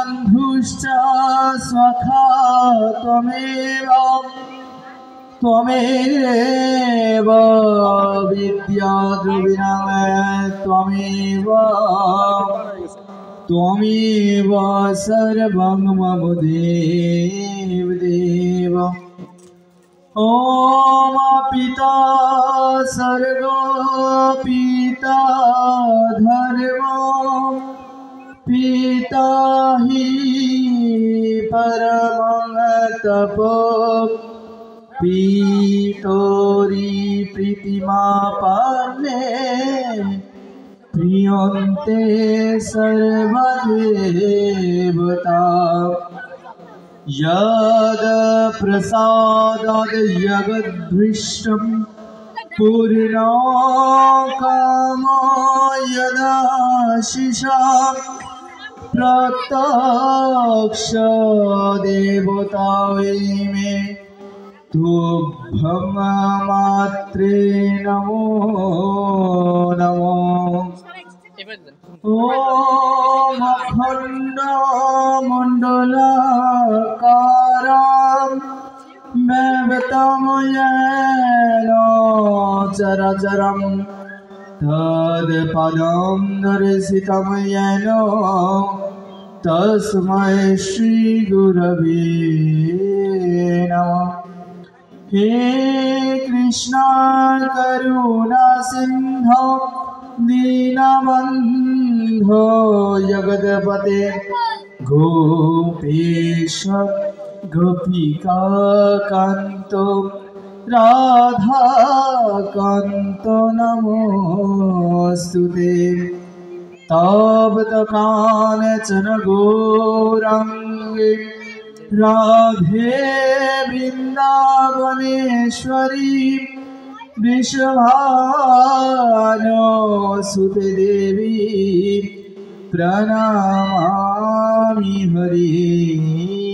बन्धुश्च सखा त्वमेव त्वमेव विद्या द्रविणं त्वमेव त्वमेव सर्वं मम देव देव। ॐ पिता सर्गो पिता धर्मो पिता हि परमं तपो पितोरि प्रीतिमापन्ने प्रियन्ते सर्वदेवता। यद प्रसादाद जगद्दृष्टं पूर्णकामो यदाशिषा प्रत्यक्ष देवता वै मे तुभ्यं मात्रे नमो नमो। ॐ अखण्डमण्डलाकारं व्याप्तं येन चराचरं तत्पदं दर्शितं येन तस्मै श्रीगुरवे नमः। हे कृष्ण करुणा सिन्धो दीनबन्धो जगत्पते गोपेश गोपिकान्तो राधाकान्तो नमोऽस्तुते। तप्त काञ्चन गौराङ्गी राधे वृन्दावनेश्वरी वृषभानुसुते देवी प्रणमामि हरिप्रिये।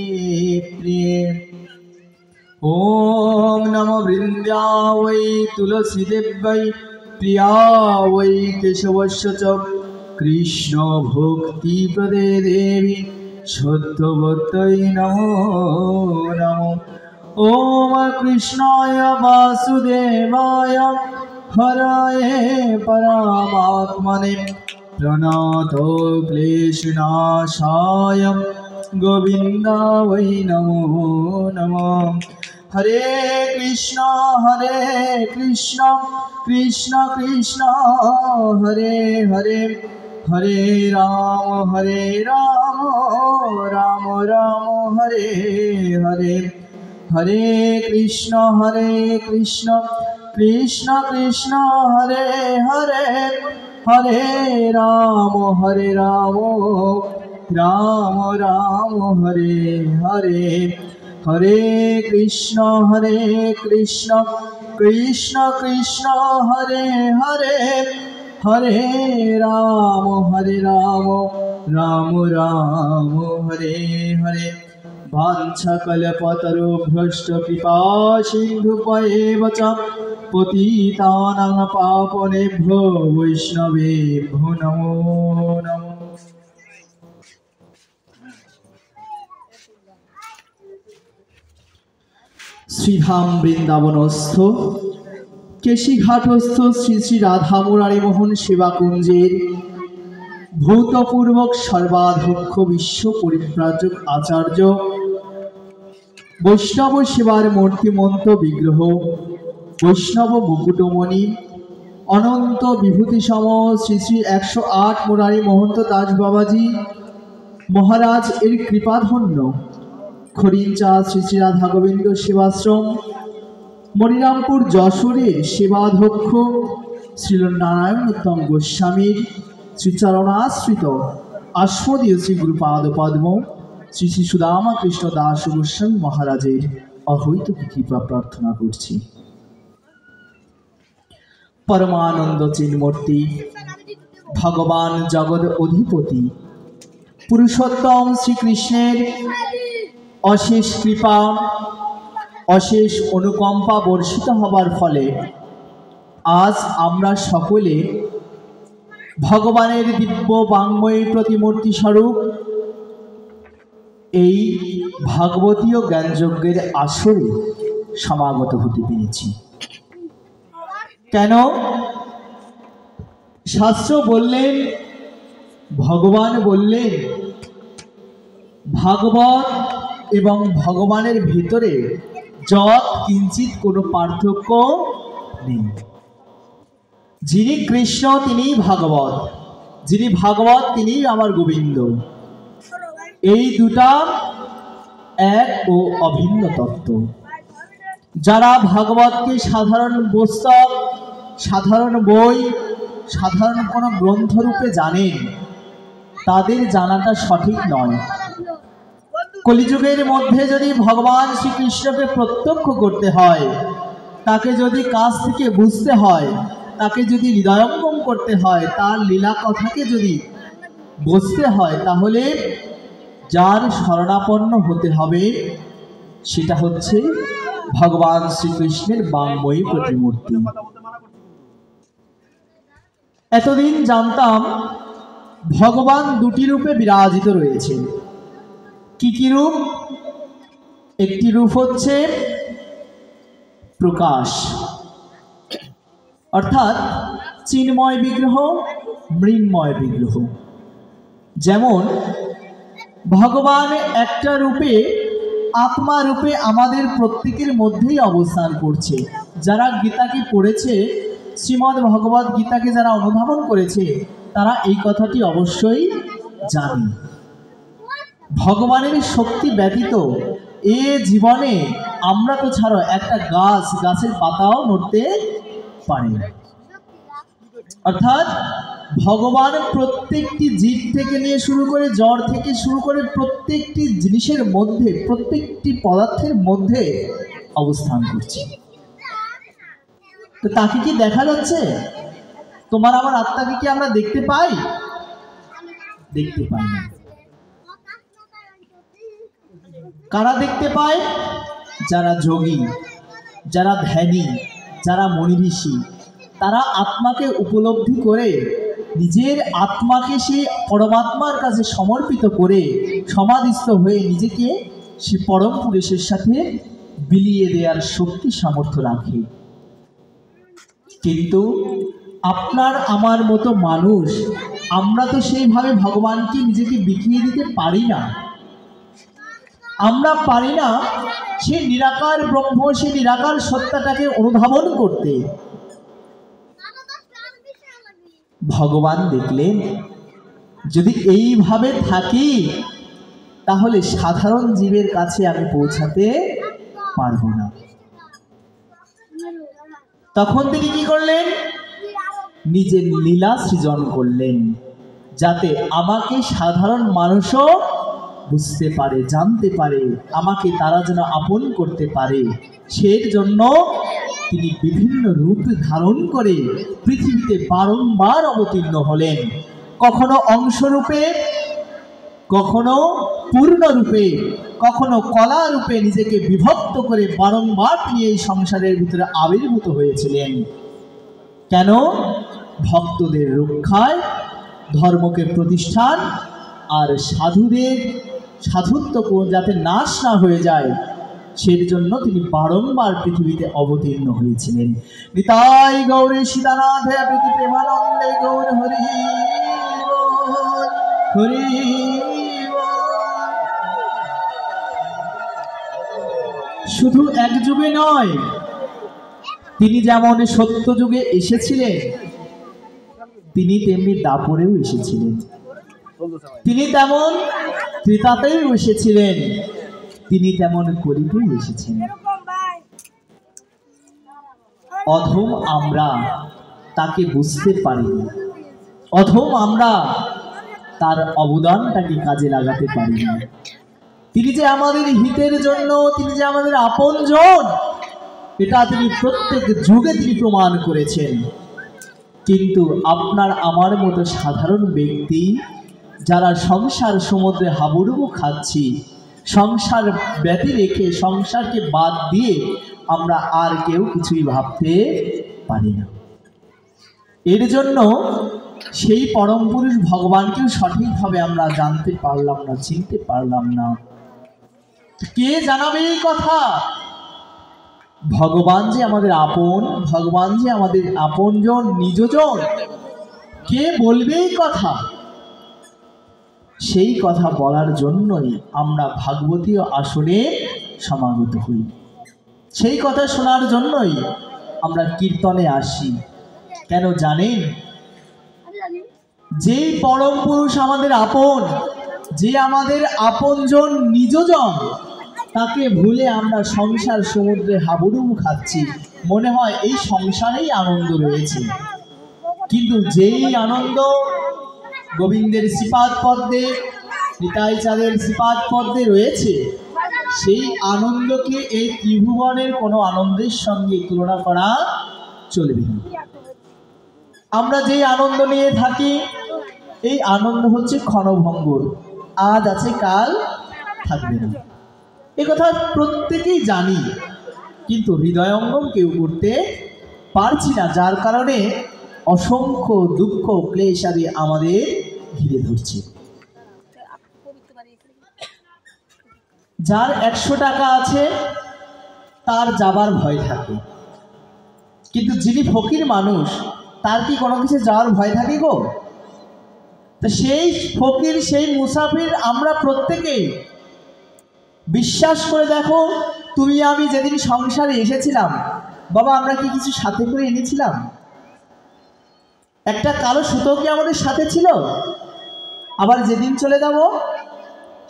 ॐ नमो वृन्दावै तुलसीदेव्यै प्रिया वै केशवस्य च कृष्ण भक्तिप्रदे देवी सत्यवत्यै नमो नमो। ॐ कृष्णाय वासुदेवाय हरये परमात्मने प्रणतो क्लेशनाशाय गोविन्दाय नमो नमः। हरे कृष्ण कृष्ण कृष्ण हरे हरे हरे राम राम राम हरे हरे। हरे कृष्ण कृष्ण कृष्ण हरे हरे हरे राम राम राम हरे हरे। हरे कृष्ण कृष्ण कृष्ण हरे हरे हरे राम राम राम हरे हरे। वाञ्छाकल्पतरुभ्यश्च कृपा सिन्धुभ्येव च पतितानां पावनेभ्यो वैष्णवेभ्यो नमो नमः। শ্রীধাম বৃন্দাবনস্থ কেশীঘাটস্থ শ্রী শ্রী রাধা মুরারি মোহন সেবাকুঞ্জের ভূতপূর্বক সর্বাধ্যক্ষ বিশ্ব পরিব্রাজক আচার্য বৈষ্ণব সেবার মূর্তিমন্ত বিগ্রহ বৈষ্ণব মুকুটমণি অনন্ত বিভূতি সম শ্রী শ্রী 108 মুরারি মহন্ত দাস বাবাজি মহারাজ এর কৃপাধন্য খরিঞ্চা শ্রী শ্রী রাধা গোবিন্দ সেবাশ্রম মনিরামপুর যশোরের সেবাধ্যক্ষ শ্রীল নারায়ণ উত্তম গোস্বামীর শ্রীচরণাশ্রিত আস্মদীয় শ্রী গুরুপাদ পদ্ম শ্রী শ্রী সুদামা কৃষ্ণ দাস গোস্বামী মহারাজের অহৈতুক কৃপা প্রার্থনা করছি। परमानंद चिन्मूर्ति भगवान जगद अधिपति पुरुषोत्तम श्रीकृष्णेर अशेष कृपा अशेष अनुकम्पा बर्षित हबार फले आज आमरा सकले भगवानेर दिव्य बांगमयी प्रतिमूर्ति स्वरूप এই ভাগবতীয় জ্ঞানযজ্ঞের আসরে সমাগত হতে পেরেছি। কেন? শাস্ত্র বললেন, ভগবান বললেন, ভাগবত এবং ভগবানের ভিতরে যৎ কিঞ্চিত কোনো পার্থক্য নেই। যিনি কৃষ্ণ তিনি ভাগবত, যিনি ভাগবত তিনি আমার গোবিন্দ। এই দুটা এক ও অভিন্ন তত্ত্ব। যারা ভাগবতকে সাধারণ পুস্তক, সাধারণ বই, সাধারণ কোনো গ্রন্থরূপে জানেন, তাদের জানাটা সঠিক নয়। কলিযুগের মধ্যে যদি ভগবান শ্রীকৃষ্ণকে প্রত্যক্ষ করতে হয়, তাকে যদি কাছ থেকে বুঝতে হয়, তাকে যদি হৃদয়ঙ্গম করতে হয়, তার লীলা কথাকে যদি বুঝতে হয়, তাহলে যার শরণাপন্ন হতে হবে সেটা হচ্ছে ভগবান শ্রীকৃষ্ণের বাঙ্ময়ী প্রতিমূর্তি। এতদিন জানতাম ভগবান দুটি রূপে বিরাজিত রয়েছে। কি কি রূপ? একটি রূপ হচ্ছে প্রকাশ, অর্থাৎ চিন্ময় বিগ্রহ, মৃন্ময় বিগ্রহ। যেমন ভগবান একটা রূপে, আত্মা রূপে আমাদের প্রত্যেকের মধ্যেই অবস্থান করছে। যারা গীতাকে পড়েছে, শ্রীমদ্ ভগবত গীতাকে যারা অনুধাবন করেছে, তারা এই কথাটি অবশ্যই জানে। ভগবানের শক্তি ব্যতীত এ জীবনে আমরা তো ছাড়ো একটা গাছের পাতাও নড়তে পারি। অর্থাৎ ভগবান প্রত্যেকটি জীব থেকে নিয়ে শুরু করে, জ্বর থেকে শুরু করে প্রত্যেকটি জিনিসের মধ্যে, প্রত্যেকটি পদার্থের মধ্যে অবস্থান করছে। তো তাকে কি দেখা যাচ্ছে? তোমার আমার আত্মাকে কি আমরা দেখতে পাই? দেখতে পাই না। কারা দেখতে পায়? যারা যোগী, যারা ধ্যানী, যারা মনি ঋষি, তারা আত্মাকে উপলব্ধি করে নিজের আত্মাকে সে পরমাত্মার কাছে সমর্পিত করে সমাধিস্থ হয়ে নিজেকে সে পরম পুরুষের সাথে বিলিয়ে দেওয়ার শক্তি সামর্থ্য রাখে। কিন্তু আপনার আমার মতো মানুষ, আমরা তো সেইভাবে ভগবানকে নিজেকে বিকিয়ে দিতে পারি না। আমরা পারি না সে নিরাকার ব্রহ্ম, সে নিরাকার সত্তাটাকে অনুধাবন করতে। ভগবান দেখলেন, যদি এইভাবে থাকি তাহলে সাধারণ জীবের কাছে আমি পৌঁছাতে পারবো না। তখন তিনি কি করলেন? নিজের লীলা সৃজন করলেন, যাতে আমাকে সাধারণ মানুষও বুঝতে পারে, জানতে পারে, আমাকে তারা যেন আপন করতে পারে। সেই জন্য তিনি বিভিন্ন রূপ ধারণ করে পৃথিবীতে বারংবার অবতীর্ণ হলেন। কখনো অংশরূপে, কখনো পূর্ণরূপে, কখনো কলা রূপে নিজেকে বিভক্ত করে বারংবার তিনি এই সংসারের ভিতরে আবির্ভূত হয়েছিলেন। কেন? ভক্তদের রক্ষায়, ধর্মকে প্রতিষ্ঠান, আর সাধুদের সাধুত্ব যাতে নাশ না হয়ে যায়, সেই জন্য তিনি বারংবার পৃথিবীতে অবতীর্ণ হয়েছিলেন। নিতাই গৌরে সীতানাথে প্রীতি প্রেমানন্দে গৌর হরি হরি। শুধু এক যুগে নয়, তিনি যেমন সত্য যুগে এসেছিলেন, তিনি তেমনি দাপরেও এসেছিলেন। তিনি তেমন ত্রেতাতেও এসেছিলেন, তিনি তেমন কলিতেও এসেছেন। অধম আমরা তাকে বুঝতে পারিনি, অধম আমরা তার অবদানটাকে কাজে লাগাতে পারিনি। তিনি যে আমাদের হিতের জন্য, তিনি যে আমাদের আপনজন, এটা তিনি প্রত্যেক যুগে তিনি প্রমাণ করেছেন। কিন্তু আপনার আমার মতো সাধারণ ব্যক্তি যারা সংসার সমুদ্রে হাবুডুবু খাচ্ছি, সংসার ব্যতি রেখে, সংসারকে বাদ দিয়ে আমরা আর কেউ কিছুই ভাবতে পারি না। এর জন্য সেই পরম পুরুষ ভগবানকেও সঠিকভাবে আমরা জানতে পারলাম না, চিনতে পারলাম না। কে জানাবে এই কথা? ভগবান যে আমাদের আপন, ভগবান যে আমাদের আপনজন, নিজজন, কে বলবে এই কথা? সেই কথা বলার জন্যই আমরা ভাগবতীয় আসনে সমাগত হই, সেই কথা শোনার জন্যই আমরা কীর্তনে আসি। কেন জানেন? যেই পরম পুরুষ আমাদের আপন, যে আমাদের আপনজন, নিজজন, তাকে ভুলে আমরা সংসার সমুদ্রে হাবুডুবু খাচ্ছি, মনে হয় এই সংসারেই আনন্দ রয়েছে। কিন্তু যেই আনন্দ গোবিন্দের শ্রীপাদ পদ্মে, নিতাই চাঁদের শ্রীপাদ পদ্মে রয়েছে, সেই আনন্দকে এই ত্রিভুবনের কোনো আনন্দের সঙ্গে তুলনা করা চলবে না। আমরা যেই আনন্দ নিয়ে থাকি, এই আনন্দ হচ্ছে ক্ষণভঙ্গুর, আজ আছে কাল থাকবে না। এ কথা প্রত্যেকেই জানি, কিন্তু হৃদয়ঙ্গম কেউ করতে পারছি না, যার কারণে অসংখ্য দুঃখ ক্লেশ আদি আমাদের ঘিরে ধরছে। যার 100 টাকা আছে তার যাবার ভয় থাকে, কিন্তু যিনি ফকির মানুষ তার কি কোনো কিছু যাওয়ার ভয় থাকে গো? তো সেই ফকির, সেই মুসাফির আমরা প্রত্যেকেই। বিশ্বাস করে দেখো, তুমি আমি যেদিন সংসারে এসেছিলাম, বাবা আমরা কি কিছু সাথে করে এনেছিলাম? একটা কালো সুতো কি আমাদের সাথে ছিল? আবার যেদিন চলে যাব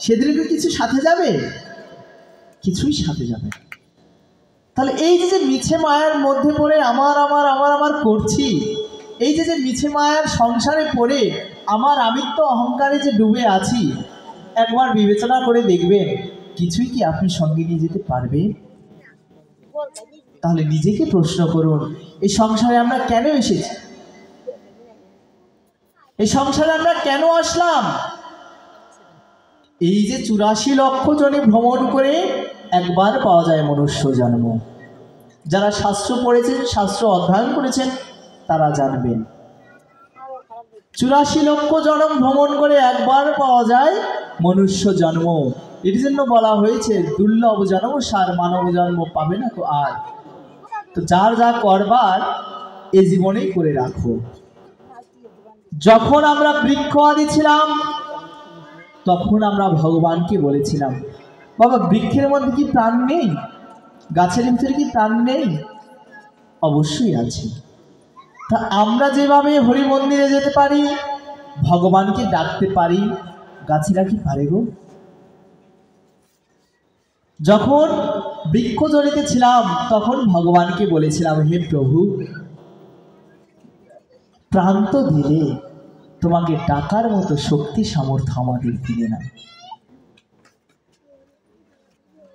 সেদিন কি কিছু সাথে যাবে? কিছুই সাথে যাবে। তাহলে এই যে মিছে মায়ার মধ্যে পড়ে আমার আমার আমার আমার করছি, এই যে মিছে মায়ার সংসারে পড়ে আমার আমিত্ব অহংকারে যে ডুবে আছি, একবার বিবেচনা করে দেখবেন কিছুই কি আপনি সঙ্গে নিয়ে যেতে পারবে? তাহলে নিজেকে প্রশ্ন করুন, এই সংসারে আমরা কেন এসেছি? এই সংসারে আমরা কেন আসলাম? এই যে 84 লক্ষ জনে ভ্রমণ করে একবার পাওয়া যায় মনুষ্য জন্ম। যারা শাস্ত্র পড়েছেন, শাস্ত্র অধ্যয়ন করেছেন, তারা জানবেন 84 লক্ষ জন্ম ভ্রমণ করে একবার পাওয়া যায় মনুষ্য জন্ম। এর জন্য বলা হয়েছে দুর্লভ জন্ম সার, মানব জন্ম পাবে না তো আর। তো যার যা করবার এই জীবনেই করে রাখো। যখন আমরা বৃক্ষ আদি ছিলাম, তখন আমরা ভগবানকে বলেছিলাম, বাবা বৃক্ষের মধ্যে কি প্রাণ নেই? গাছের ভিতরে কি প্রাণ নেই? অবশ্যই আছে। তা আমরা যেভাবে হরি মন্দিরে যেতে পারি, ভগবানকে ডাকতে পারি, গাছেরা কি পারে গো? যখন বৃক্ষ জড়িতে ছিলাম তখন ভগবানকে বলেছিলাম, হে প্রভু, প্রাণ তো দিলে, তোমাকে ডাকার মতো শক্তি সামর্থ্য আমাদের দিলে না।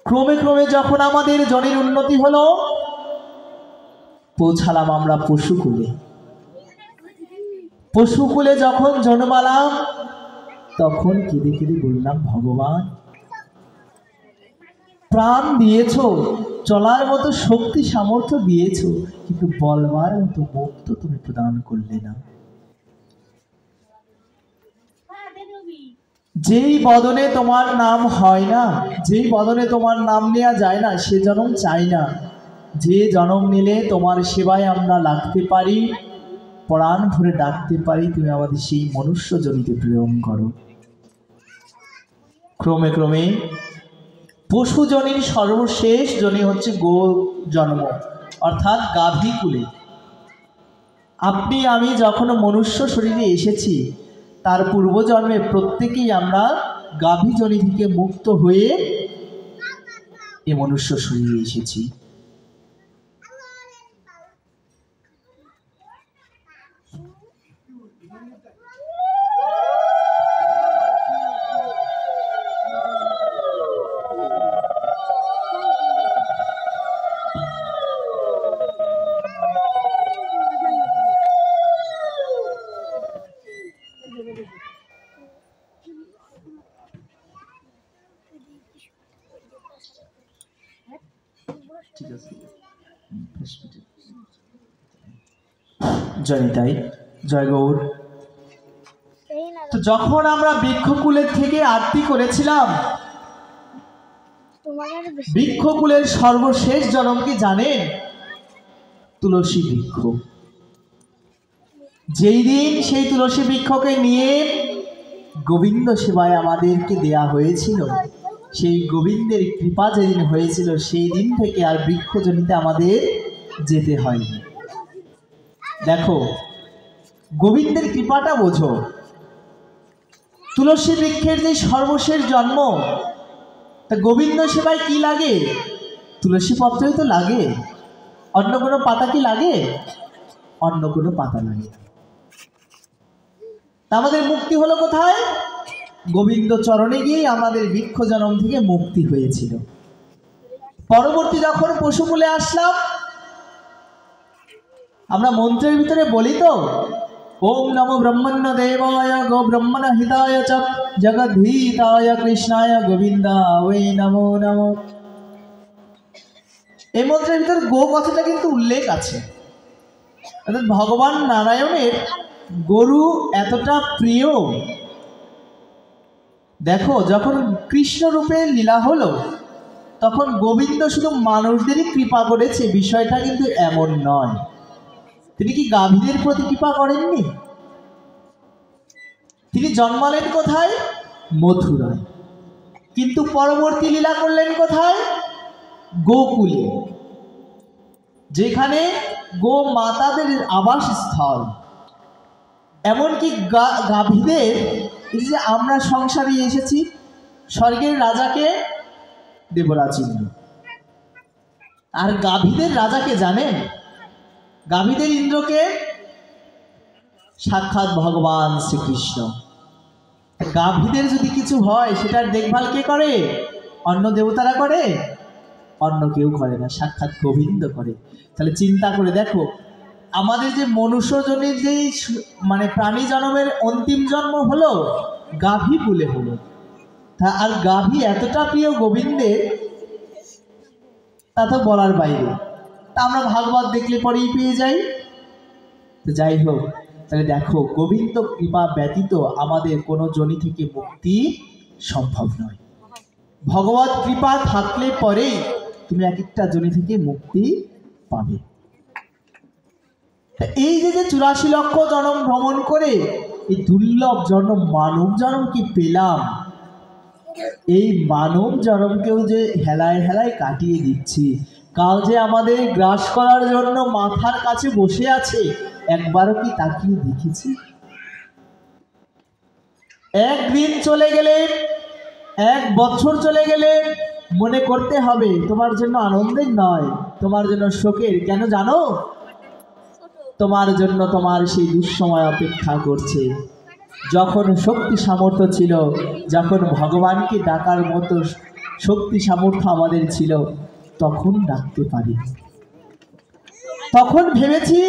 ক্রমে ক্রমে যখন আমাদের জনের উন্নতি হলো, পৌঁছালাম আমরা পশুকুলে। পশুকুলে যখন জন্মালাম, তখন কেঁদে কেঁদে বললাম, ভগবান প্রাণ দিয়েছো, চলার মতো শক্তি সামর্থ্য দিয়েছো, কিন্তু বলবার মতো মুখ তো তুমি প্রদান করলে না। যেই বদনে তোমার নাম হয় না, যেই বদনে তোমার নাম নেওয়া যায় না, সে জনম চাই না। যে জনম নিলে তোমার সেবায় আমরা লাগতে পারি, প্রাণ ভরে ডাকতে পারি, তুমি আমাদের সেই মনুষ্য জনিতে প্রেরণ করো। ক্রমে ক্রমে পশু জনির সর্বশেষ জনি হচ্ছে গো জন্ম, অর্থাৎ গাভী কুলে। আপনি আমি যখন মনুষ্য শরীরে এসেছি, তার পূর্বজন্মে প্রত্যেকেই আমরা গাভী জনি থেকে মুক্ত হয়ে এ মনুষ্য শরীরে এসেছি। জয় নিতাই, জয় গৌর। তো যখন আমরা বৃক্ষকুলের থেকে আরতি করেছিলাম, বৃক্ষকুলের সর্বশেষ জনম কি জানেন? তুলসী বৃক্ষ। যেই দিন সেই তুলসী বৃক্ষকে নিয়ে গোবিন্দ সেবায় আমাদেরকে দেয়া হয়েছিল, সেই গোবিন্দের কৃপা যেদিন হয়েছিল সেই দিন থেকে আর বৃক্ষজনিতে আমাদের যেতে হয়নি। দেখো, গোবিন্দের কৃপাটা বোঝো। তুলসী বৃক্ষের যে সর্বশেষ জন্ম, তা গোবিন্দ সেবায় কি লাগে? তুলসী পত্রই তো লাগে। অন্য কোনো পাতা কি লাগে? অন্য কোনো পাতা লাগে। তা আমাদের মুক্তি হলো কোথায়? গোবিন্দ চরণে গিয়ে আমাদের বৃক্ষ জন্ম থেকে মুক্তি হয়েছিল। পরবর্তী যখন পশুকুলে আসলাম, আমরা মন্ত্রের ভিতরে বলি তো, ওম নমো ব্রহ্মণ্য দেবায় গো ব্রহ্মণ হিতায় চ জগদ্ধিতায় কৃষ্ণায় গোবিন্দায় নমো নমঃ। এই মন্ত্রের ভিতরে গো কথাটা কিন্তু উল্লেখ আছে। অর্থাৎ ভগবান নারায়ণের গরু এতটা প্রিয়। দেখো, যখন কৃষ্ণ রূপে লীলা হলো, তখন গোবিন্দ শুধু মানুষদেরই কৃপা করেছে, বিষয়টা কিন্তু এমন নয়। তিনি কি গাভীদের প্রতি কৃপা করেননি? তিনি জন্মালেন কোথায়? মথুরায়। কিন্তু পরবর্তী লীলা করলেন কোথায়? গোকুলে, যেখানে গো মাতাদের আবাসস্থল। এমনকি গাভীদের, এই যে আমরা সংসারে এসেছি, স্বর্গের রাজাকে দেবরাজ ইন্দ্র, আর গাভীদের রাজাকে জানেন? গাভীদের ইন্দ্রকে সাক্ষাৎ ভগবান শ্রীকৃষ্ণ। গাভীদের যদি কিছু হয় সেটার দেখভাল কে করে? অন্য দেবতারা করে? অন্য কেউ করে না, সাক্ষাৎ গোবিন্দ করে। তাহলে চিন্তা করে দেখো, আমাদের যে মনুষ্যজনের যে মানে প্রাণী জন্মের অন্তিম জন্ম হলো গাভী কুলে হলো। তা আর গাভী এতটা প্রিয় গোবিন্দের, তা তো বলার বাইরে। তা আমরা ভাগবত দেখলে পরেই পেয়ে যাই। তো যাই হোক, তাহলে দেখো, গোবিন্দ কৃপা ব্যতীত আমাদের কোনো জনি থেকে মুক্তি সম্ভব নয়। ভগবত কৃপা থাকলে পরেই তুমি এক একটা জনি থেকে মুক্তি পাবে। এই যে 84 লক্ষ জন্ম ভ্রমণ করে এই দুর্লভ জন্ম মানব জন্ম কি পেলাম, এই মানব জন্মকেও যে হেলায় হেলায় কাটিয়ে দিচ্ছি। কাল যে আমাদের গ্রাস করার জন্য মাথার কাছে বসে আছে, একবারও কি তাকিয়ে দেখেছি? একদিন চলে গেলে, এক বছর চলে গেলে মনে করতে হবে তোমার জন্য আনন্দের নয়, তোমার জন্য শোকের। কেন জানো? তোমার জন্য তোমার সেই দুঃসময় অপেক্ষা করছে। যখন শক্তি সামর্থ্য ছিল, যখন ভগবানকে ডাকার মতো শক্তি সামর্থ্য আমাদের ছিল, তখন ডাকতে পারি। তখন ভেবেছি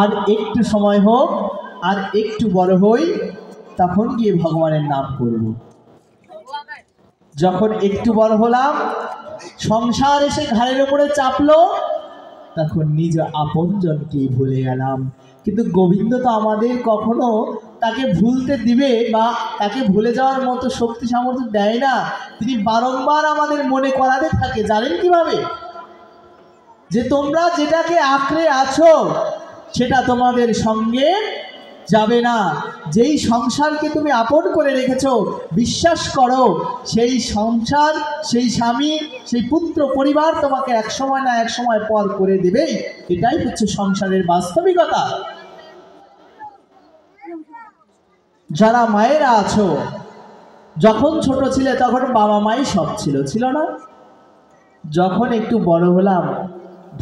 আর একটু সময় হোক, আর একটু বড় হই, তখন গিয়ে ভগবানের নাম করব। যখন একটু বড় হলাম, সংসার এসে ঘাড়ের উপরে চাপলো, তখন নিজ আপনজনকে ভুলে গেলাম। কিন্তু গোবিন্দ তো আমাদের কখনো তাকে ভুলতে দিবে বা তাকে ভুলে যাওয়ার মতো শক্তি সামর্থ্য দেয় না। তিনি বারংবার আমাদের মনে করাতে থাকে। জানেন কিভাবে? যে তোমরা যেটাকে আঁকড়ে আছো সেটা তোমাদের সঙ্গে যাবে না। যেই সংসারকে তুমি আপন করে রেখেছো, বিশ্বাস করো সেই সংসার, সেই স্বামী, সেই পুত্র পরিবার তোমাকে এক সময় না এক সময় পর করে দেবেই। এটাই হচ্ছে সংসারের বাস্তবিকতা। যারা মায়েরা আছো, যখন ছোট ছিলে তখন বাবা মাই সব ছিল, ছিল না? যখন একটু বড় হলাম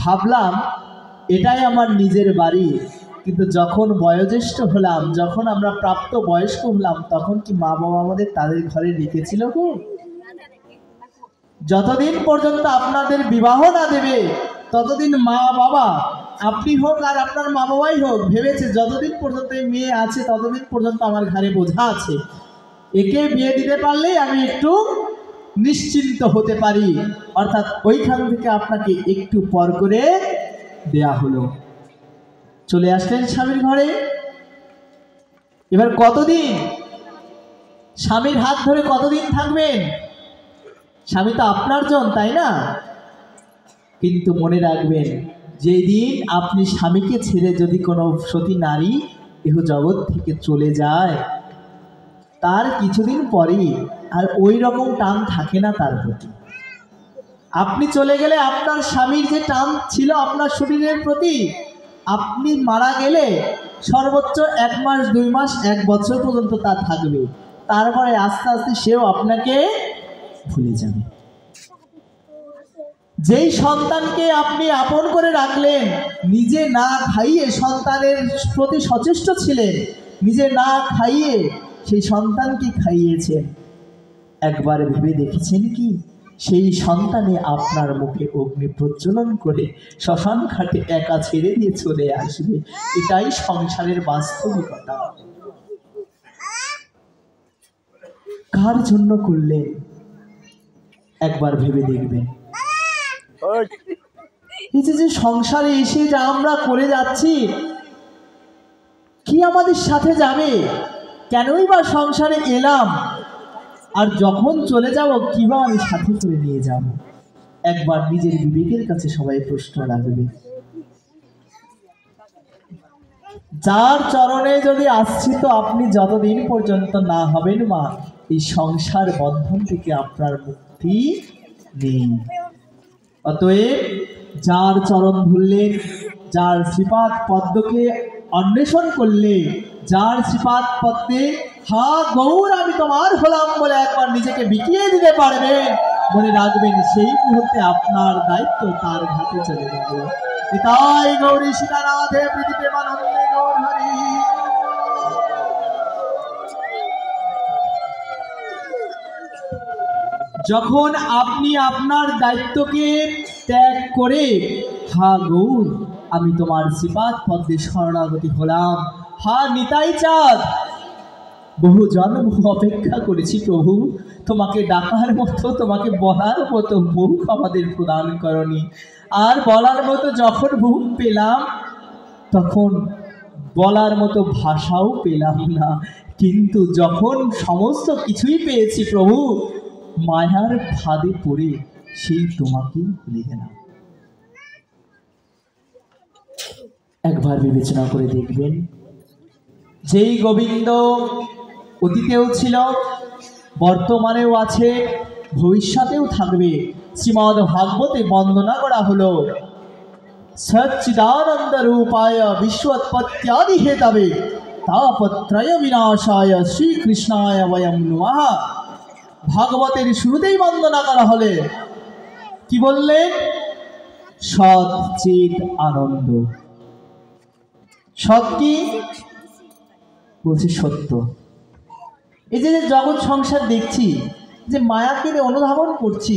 ভাবলাম এটাই আমার নিজের বাড়ি। কিন্তু যখন বয়োজ্যেষ্ঠ হলাম, যখন আমরা প্রাপ্ত বয়স্ক হলাম, তখন কি মা বাবা আমাদের তাদের ঘরে রেখেছিল গো? যতদিন পর্যন্ত আপনাদের বিবাহ না দেবে ততদিন মা বাবা, আপনি হোক আর আপনার মা বাবাই হোক, ভেবেছে যতদিন পর্যন্ত এই মেয়ে আছে ততদিন পর্যন্ত আমার ঘরে বোঝা আছে, একে বিয়ে দিতে পারলেই আমি একটু নিশ্চিন্ত হতে পারি। অর্থাৎ ওইখান থেকে আপনাকে একটু পর করে দেয়া হলো। চলে আসলেন স্বামীর ঘরে। এবার কতদিন স্বামীর হাত ধরে কতদিন থাকবেন? স্বামী তো আপনার জন, তাই না? কিন্তু মনে রাখবেন, যেদিন আপনি স্বামীকে ছেড়ে যদি কোনো সতী নারী ইহ জগৎ থেকে চলে যায়, তার কিছুদিন পরেই আর ওই রকম টান থাকে না তার প্রতি। আপনি চলে গেলে আপনার স্বামীর যে টান ছিল আপনার শরীরের প্রতি, আপনি মারা গেলে সর্বোচ্চ 1 মাস 2 মাস 1 বছর পর্যন্ত তা থাকবে। তারপরে আস্তে আস্তে সেও আপনাকে ভুলে যাবে। যেই সন্তানকে আপনি আপন করে রাখলেন, নিজে না খাইয়ে সন্তানের প্রতি সচেষ্ট ছিলেন, নিজে না খাইয়ে সেই সন্তানকে খাইয়েছেন, একবার ভেবে দেখেছেন কি সেই সন্তানে আপনার মুখে অগ্নি প্রজ্বলন করে শ্মশান ঘাটে একা ছেড়ে দিয়ে চলে আসবে? এটাই সংসারের বাস্তবিকতা। কার জন্য করলেন একবার ভেবে দেখবেন। এই যে সংসারে এসে যা আমরা করে যাচ্ছি, কি আমাদের সাথে যাবে? কেনই বা সংসারে এলাম? আর যখন চলে যাব কিবা আমি সাথে করে নিয়ে যাব? একবার নিজের বিবেকের কাছে সবাই প্রশ্ন রাখবে। যার চরণে যদি আশ্রিত আপনি যতদিন পর্যন্ত না হবেন মা, এই সংসার বন্ধন থেকে আপনার মুক্তি নেই। অতএব যার চরণ ধরলেন, যার শ্রীপাদ পদ্মকে অন্বেষণ করলে, যার শ্রীপাদ পদ্মে হা গৌর আমি তোমার হলাম বলে একবার নিজেকে বিকিয়ে দিতে পারবেন, মনে রাখবেন সেই মুহূর্তে আপনার দায়িত্ব তার ঘাটে চলে যাবে। তাই গৌরী সীতারাধে প্রীতি প্রেমানন্দে গৌর হরি। যখন আপনি আপনার দায়িত্বকে ত্যাগ করে হা গৌর আমি তোমার শ্রীপাদ পদ্মে শরণাগতি হলাম, হা নিতাই চাঁদ বহু জন্ম অপেক্ষা করেছি প্রভু, তোমাকে ডাকার মতো, তোমাকে বলার মতো মুখ আমাদের প্রদান করনি। আর বলার মতো যখন মুখ পেলাম, তখন বলার মতো ভাষাও পেলাম না। কিন্তু যখন সমস্ত কিছুই পেয়েছি প্রভু, মায়ার ফাঁদে পড়ে সেই তোমাকেই ভুলে গেলাম। একবার বিবেচনা করে দেখবেন, যেই গোবিন্দ অতীতেও ছিল, বর্তমানেও আছে, ভবিষ্যতেও থাকবে, শ্রীমদ্ ভাগবতে বন্দনা করা হলো সচ্চিদানন্দ রূপায় বিশ্বৎপত্যাদি হেতবে তাপত্রয় বিনাশায় শ্রীকৃষ্ণায় বয়ং নমঃ। ভাগবতের শুরুতেই বন্দনা করা হলে কি বললেন? সচ্চিদ আনন্দ। সৎ কি বলছি? সত্য। এই যে জগৎ সংসার দেখছি, যে মায়াকে অনুধাবন করছি,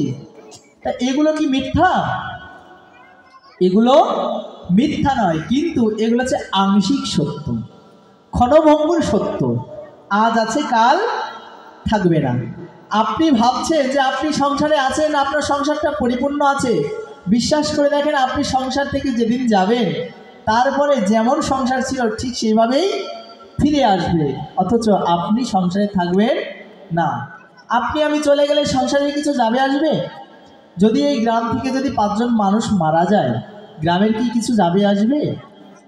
তা এগুলো কি মিথ্যা? এগুলো মিথ্যা নয়, কিন্তু এগুলো হচ্ছে আংশিক সত্য, ক্ষণভঙ্গুর সত্য। আজ আছে, কাল থাকবে না। আপনি ভাবছেন যে আপনি সংসারে আছেন, আপনার সংসারটা পরিপূর্ণ আছে, বিশ্বাস করে দেখেন আপনি সংসার থেকে যেদিন যাবেন, তারপরে যেমন সংসার ছিল ঠিক সেইভাবেই ফিরে আসবে, অথচ আপনি সংসারে থাকবেন না। আপনি আমি চলে গেলে সংসারে কিছু যাবে আসবে? যদি এই গ্রাম থেকে যদি 5 জন মানুষ মারা যায়, গ্রামের কি কিছু যাবে আসবে?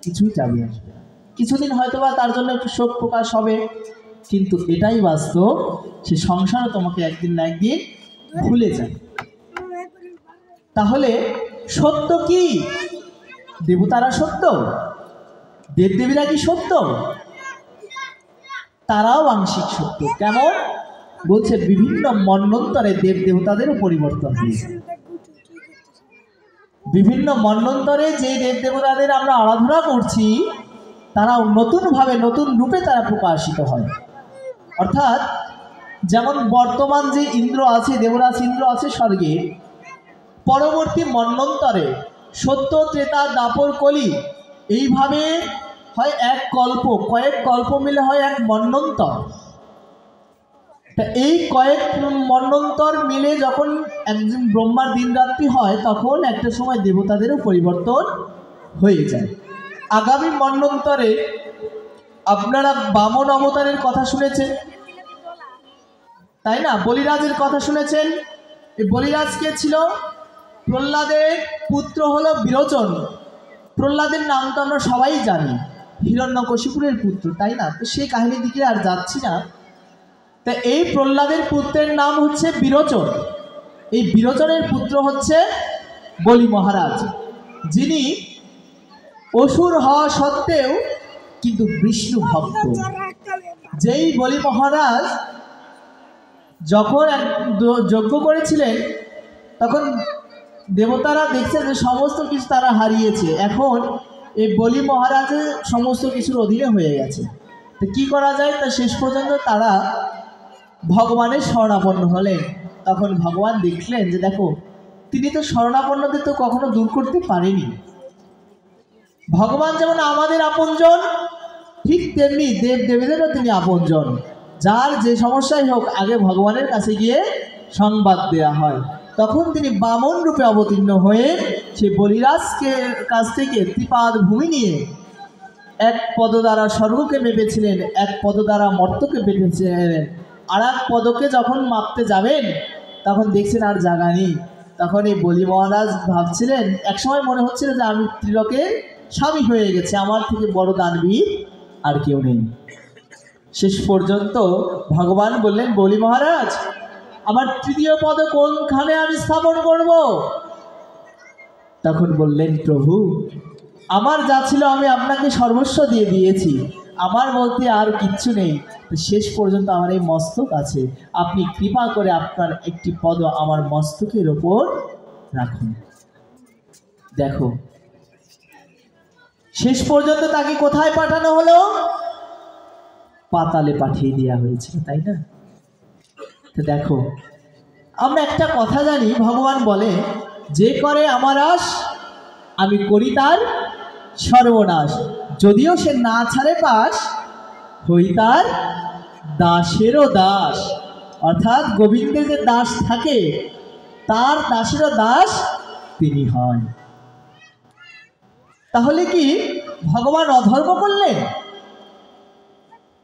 কিছুই যাবে আসবে। কিছুদিন হয়তো বা তার জন্য একটু শোক প্রকাশ হবে, কিন্তু এটাই বাস্তব, সে সংসারও তোমাকে একদিন না একদিন ভুলে যায়। তাহলে সত্য কি? দেবতারা সত্য? দেবদেবীরা কি সত্য? তারাও আংশিক সত্য। কেমন? বলছে বিভিন্ন মন্বন্তরে দেব দেবতাদেরও পরিবর্তন হয়েছে। বিভিন্ন মন্বন্তরে যে দেব দেবতাদের আমরা আরাধনা করছি, তারাও নতুনভাবে নতুন রূপে তারা প্রকাশিত হয়। অর্থাৎ যেমন বর্তমান যে ইন্দ্র আছে, দেবরাজ ইন্দ্র আছে স্বর্গে, পরবর্তী মন্বন্তরে সত্য ত্রেতা দাপর কলি এইভাবে হয় এক কল্প, কয়েক কল্প মিলে হয় এক মন্বন্তর। তা এই কয়েক মন্বন্তর মিলে যখন একজন ব্রহ্মার দিন রাত্রি হয়, তখন একটা সময় দেবতাদেরও পরিবর্তন হয়ে যায়। আগামী মন্বন্তরে আপনারা বামন অবতারের কথা শুনেছেন, তাই না? বলিরাজের কথা শুনেছেন, এই বলিরাজ কে ছিল? প্রহ্লাদের পুত্র হলো বিরোচন। প্রহ্লাদের নাম তো আমরা সবাই জানি, হিরণ্যকশিপুরের পুত্র, তাই না? তো সেই কাহিনীর দিকে আর যাচ্ছি না। তা এই প্রহ্লাদের পুত্রের নাম হচ্ছে বিরোচন। এই বিরোচনের পুত্র হচ্ছে বলি মহারাজ, যিনি অসুর হওয়া সত্ত্বেও কিন্তু বিষ্ণু ভক্ত। যেই বলি মহারাজ যখন যজ্ঞ করেছিলেন, তখন দেবতারা দেখছে যে সমস্ত কিছু তারা হারিয়েছে, এখন এই বলি মহারাজের সমস্ত কিছুর অধীনে হয়ে গেছে। তো কী করা যায়? তা শেষ পর্যন্ত তারা ভগবানের শরণাপন্ন হলেন। তখন ভগবান দেখলেন যে দেখো, তিনি তো শরণাপন্নদের তো কখনো দূর করতে পারেনি। ভগবান যেমন আমাদের আপনজন, ঠিক তেমনি দেব দেবীদেরও তিনি আপনজন। যার যে সমস্যাই হোক, আগে ভগবানের কাছে গিয়ে সংবাদ দেয়া হয়। তখন তিনি বামন রূপে অবতীর্ণ হয়ে সেই বলিরাজকে কাছ থেকে ত্রিপাদ ভূমি নিয়ে এক পদ দ্বারা স্বর্গকে মেপেছিলেন, এক পদ দ্বারা মর্তকে মেপেছিলেন। আর এক পদকে যখন মাপতে যাবেন, তখন দেখছেন আর জায়গা নেই। তখন এই বলি মহারাজ ভাবছিলেন, একসময় মনে হচ্ছিল যে আমি ত্রিলোকের স্বামী হয়ে গেছে, আমার থেকে বড় দানবীর আর কেউ নেই। শেষ পর্যন্ত ভগবান বললেন, বলি মহারাজ, আমার তৃতীয় পদ কোনখানে আমি স্থাপন করব? তখন বললেন, প্রভু, আমার যা ছিল আমি আপনাকে সর্বস্ব দিয়ে দিয়েছি, আমার বলতে আর কিচ্ছু নেই। শেষ পর্যন্ত আমার এই মস্তক আছে, আপনি কৃপা করে আপনার একটি পদ আমার মস্তকের ওপর রাখুন। দেখো, শেষ পর্যন্ত তাকে কোথায় পাঠানো হলো? পাতালে পাঠিয়ে দেওয়া হয়েছিল, তাই না? তো দেখো, আমরা একটা কথা জানি, ভগবান বলে, যে করে আমার আশ আমি করি তার সর্বনাশ। যদিও সে না ছাড়ে পাশ, হই তার দাসেরও দাস। অর্থাৎ গোবিন্দের যে দাস থাকে, তার দাসেরও দাস তিনি হন। তাহলে কি ভগবান অধর্ম করলেন?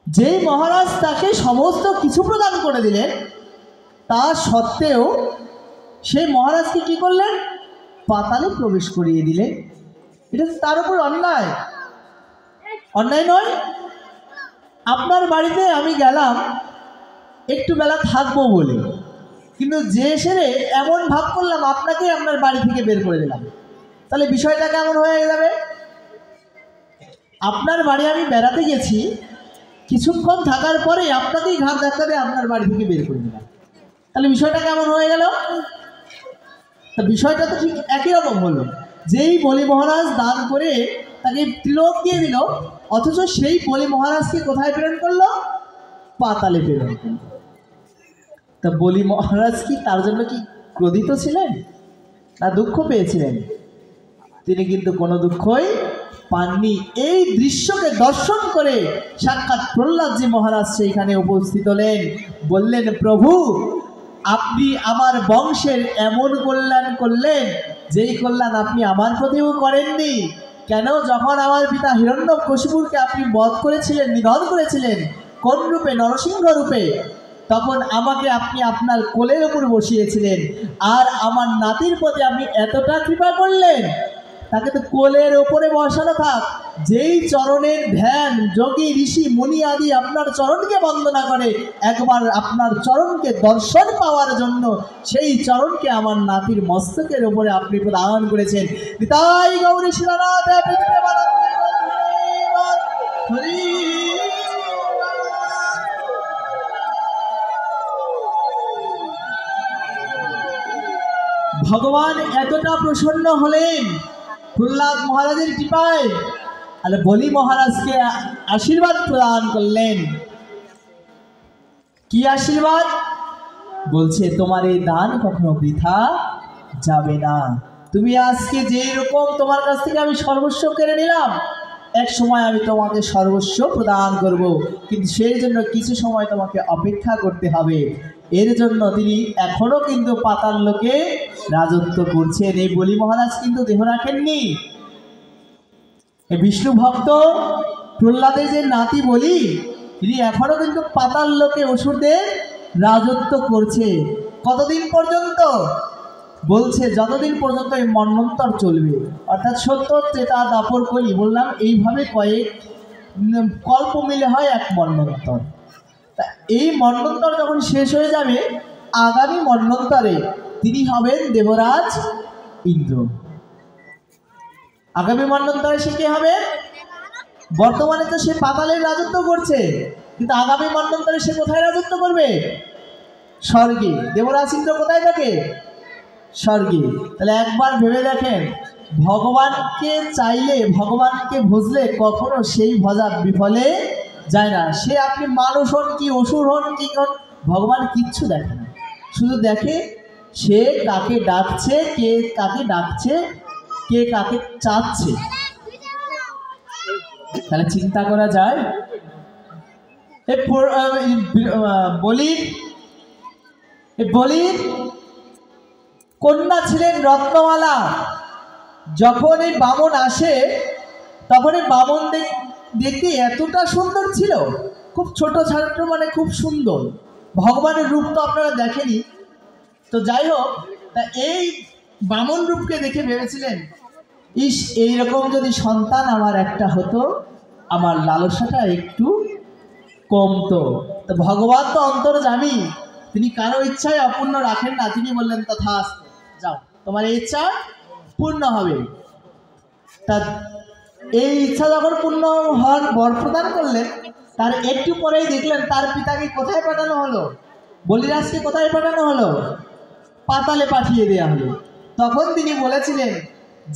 যেই মহারাজ তাকে সমস্ত কিছু প্রদান করে দিলেন, তা সত্ত্বেও সেই মহারাজকে কি করলেন? পাতালে প্রবেশ করিয়ে দিলেন। এটা তার উপর অন্যায়, অন্যায় নয়? আপনার বাড়িতে আমি গেলাম একটু বেলা থাকবো বলে, কিন্তু যে সেরে এমন ভাব করলাম আপনাকে আপনার বাড়ি থেকে বের করে দিলাম, তাহলে বিষয়টা কেমন হয়ে যাবে? আপনার বাড়ি আমি বেড়াতে গেছি, কিছুক্ষণ থাকার পরে আপনাকেই ঘাট ধাক্কা দিয়ে আপনার বাড়ি থেকে বের করে দিলাম, তাহলে বিষয়টা কেমন হয়ে গেল? তা বিষয়টা তো ঠিক একই রকম হলো। যেই বলি মহারাজ দান করে তাকে ত্রিলোক দিয়ে দিল, অথচ সেই বলি মহারাজকে কোথায় প্রেরণ করলো? পাতালে প্রেরণ করলো। তা বলি মহারাজ কি তার জন্য কি ক্রোধিত ছিলেন, না দুঃখ পেয়েছিলেন? তিনি কিন্তু কোনো দুঃখই পাননি। এই দৃশ্যকে দর্শন করে সাক্ষাৎ প্রহ্লাদজি মহারাজ সেইখানে উপস্থিত হলেন। বললেন, প্রভু, আপনি আমার বংশের এমন কল্যাণ করলেন, যেই কল্যাণ আপনি আমার প্রতিও করেননি। কেন? যখন আমার পিতা হিরণ্যকশিপুরকে আপনি বধ করেছিলেন, নিধন করেছিলেন, কোন রূপে? নরসিংহ রূপে। তখন আমাকে আপনি আপনার কোলের উপর বসিয়েছিলেন, আর আমার নাতির প্রতি আপনি এতটা কৃপা করলেন, তাকে তো কোলের ওপরে বসানো থাক। যেই চরণের ধ্যান যোগী ঋষি মুনি আদি আপনার চরণকে বন্দনা করে, একবার আপনার চরণকে দর্শন পাওয়ার জন্য সেই চরণকে আমার নাতির মস্তকের ওপরে আপনি প্রদান করেছেন। তাই গৌরী শিলানাথ ভগবান এতটা প্রসন্ন হলেন প্রহ্লাদ মহারাজের কৃপায়, আর বলি মহারাজকে আশীর্বাদ প্রদান করলেন। কি আশীর্বাদ? বলছে, তোমার এই দান কখনো বৃথা যাবে না। তুমি আজকে যেই রকম তোমার কাছ থেকে আমি সর্বস্ব কেড়ে নিলাম, এক সময় আমি তোমাকে সর্বস্ব প্রদান করব, কিন্তু সেই জন্য কিছু সময় তোমাকে অপেক্ষা করতে হবে। এর জন্য তিনি এখনো কিন্তু পাতাল লোকে রাজত্ব করছেন। এই বলি মহারাজ কিন্তু দেহ রাখেননি। এই বিষ্ণু ভক্ত প্রহ্লাদের যে নাতি বলি, তিনি এখনো কিন্তু পাতাল লোকে অসুরদের রাজত্ব করছে। কতদিন পর্যন্ত? বলছে যতদিন পর্যন্ত এই মন্বন্তর চলবে, অর্থাৎ সত্য ত্রেতা দাপর কলি, বললাম এইভাবে কয়েক কল্প মিলে হয় এক মন্বন্তর। তা এই মন্বন্তর যখন শেষ হয়ে যাবে, আগামী মন্বন্তরে তিনি হবেন দেবরাজ ইন্দ্র। আগামী মন্বন্তরে সে কে হবে? বর্তমানে তো সে পাতালের রাজত্ব করছে, কিন্তু আগামী মন্বন্তরে সে কোথায় রাজত্ব করবে? স্বর্গে। দেবরাজ ইন্দ্র কোথায় থাকে? স্বর্গে। তাহলে একবার ভেবে দেখেন, ভগবানকে চাইলে, ভগবানকে ভজলে কখনো সেই ভজা বিফলে যায় না। সে আপনি মানুষ হন কি অসুর হন কি হন, ভগবান কিচ্ছু দেখে না, শুধু দেখে সে কাকে ডাকছে, কে কাকে ডাকছে, কে কাকে চাচ্ছে। তাহলে চিন্তা করা যায়, বলির কন্যা ছিলেন রত্নমালা। যখন এই বামন আসে, তখন এই বামন দেখতে এতটা সুন্দর ছিল, খুব ছোট ছাত্র, মানে খুব সুন্দর। ভগবানের রূপ তো আপনারা দেখেনি। তো যাই হোক, তা এই বামন রূপকে দেখে ভেবেছিলেন, ইস, এইরকম যদি সন্তান আমার একটা হতো, আমার লালসাটা একটু কমতো। তো ভগবান তো অন্তর্যামী, তিনি কারো ইচ্ছায় অপূর্ণ রাখেন না। তিনি বললেন তথাস্তু, যাও, তোমার এই ইচ্ছা পূর্ণ হবে। তা এই ইচ্ছা যখন পূর্ণ হওয়ার বর প্রদান করলেন, তার একটু পরেই দেখলেন তার পিতাকে কোথায় পাঠানো হলো? বলিরাজকে কোথায় পাঠানো হলো? পাতালে পাঠিয়ে দেওয়া হলো। তখন তিনি বলেছিলেন,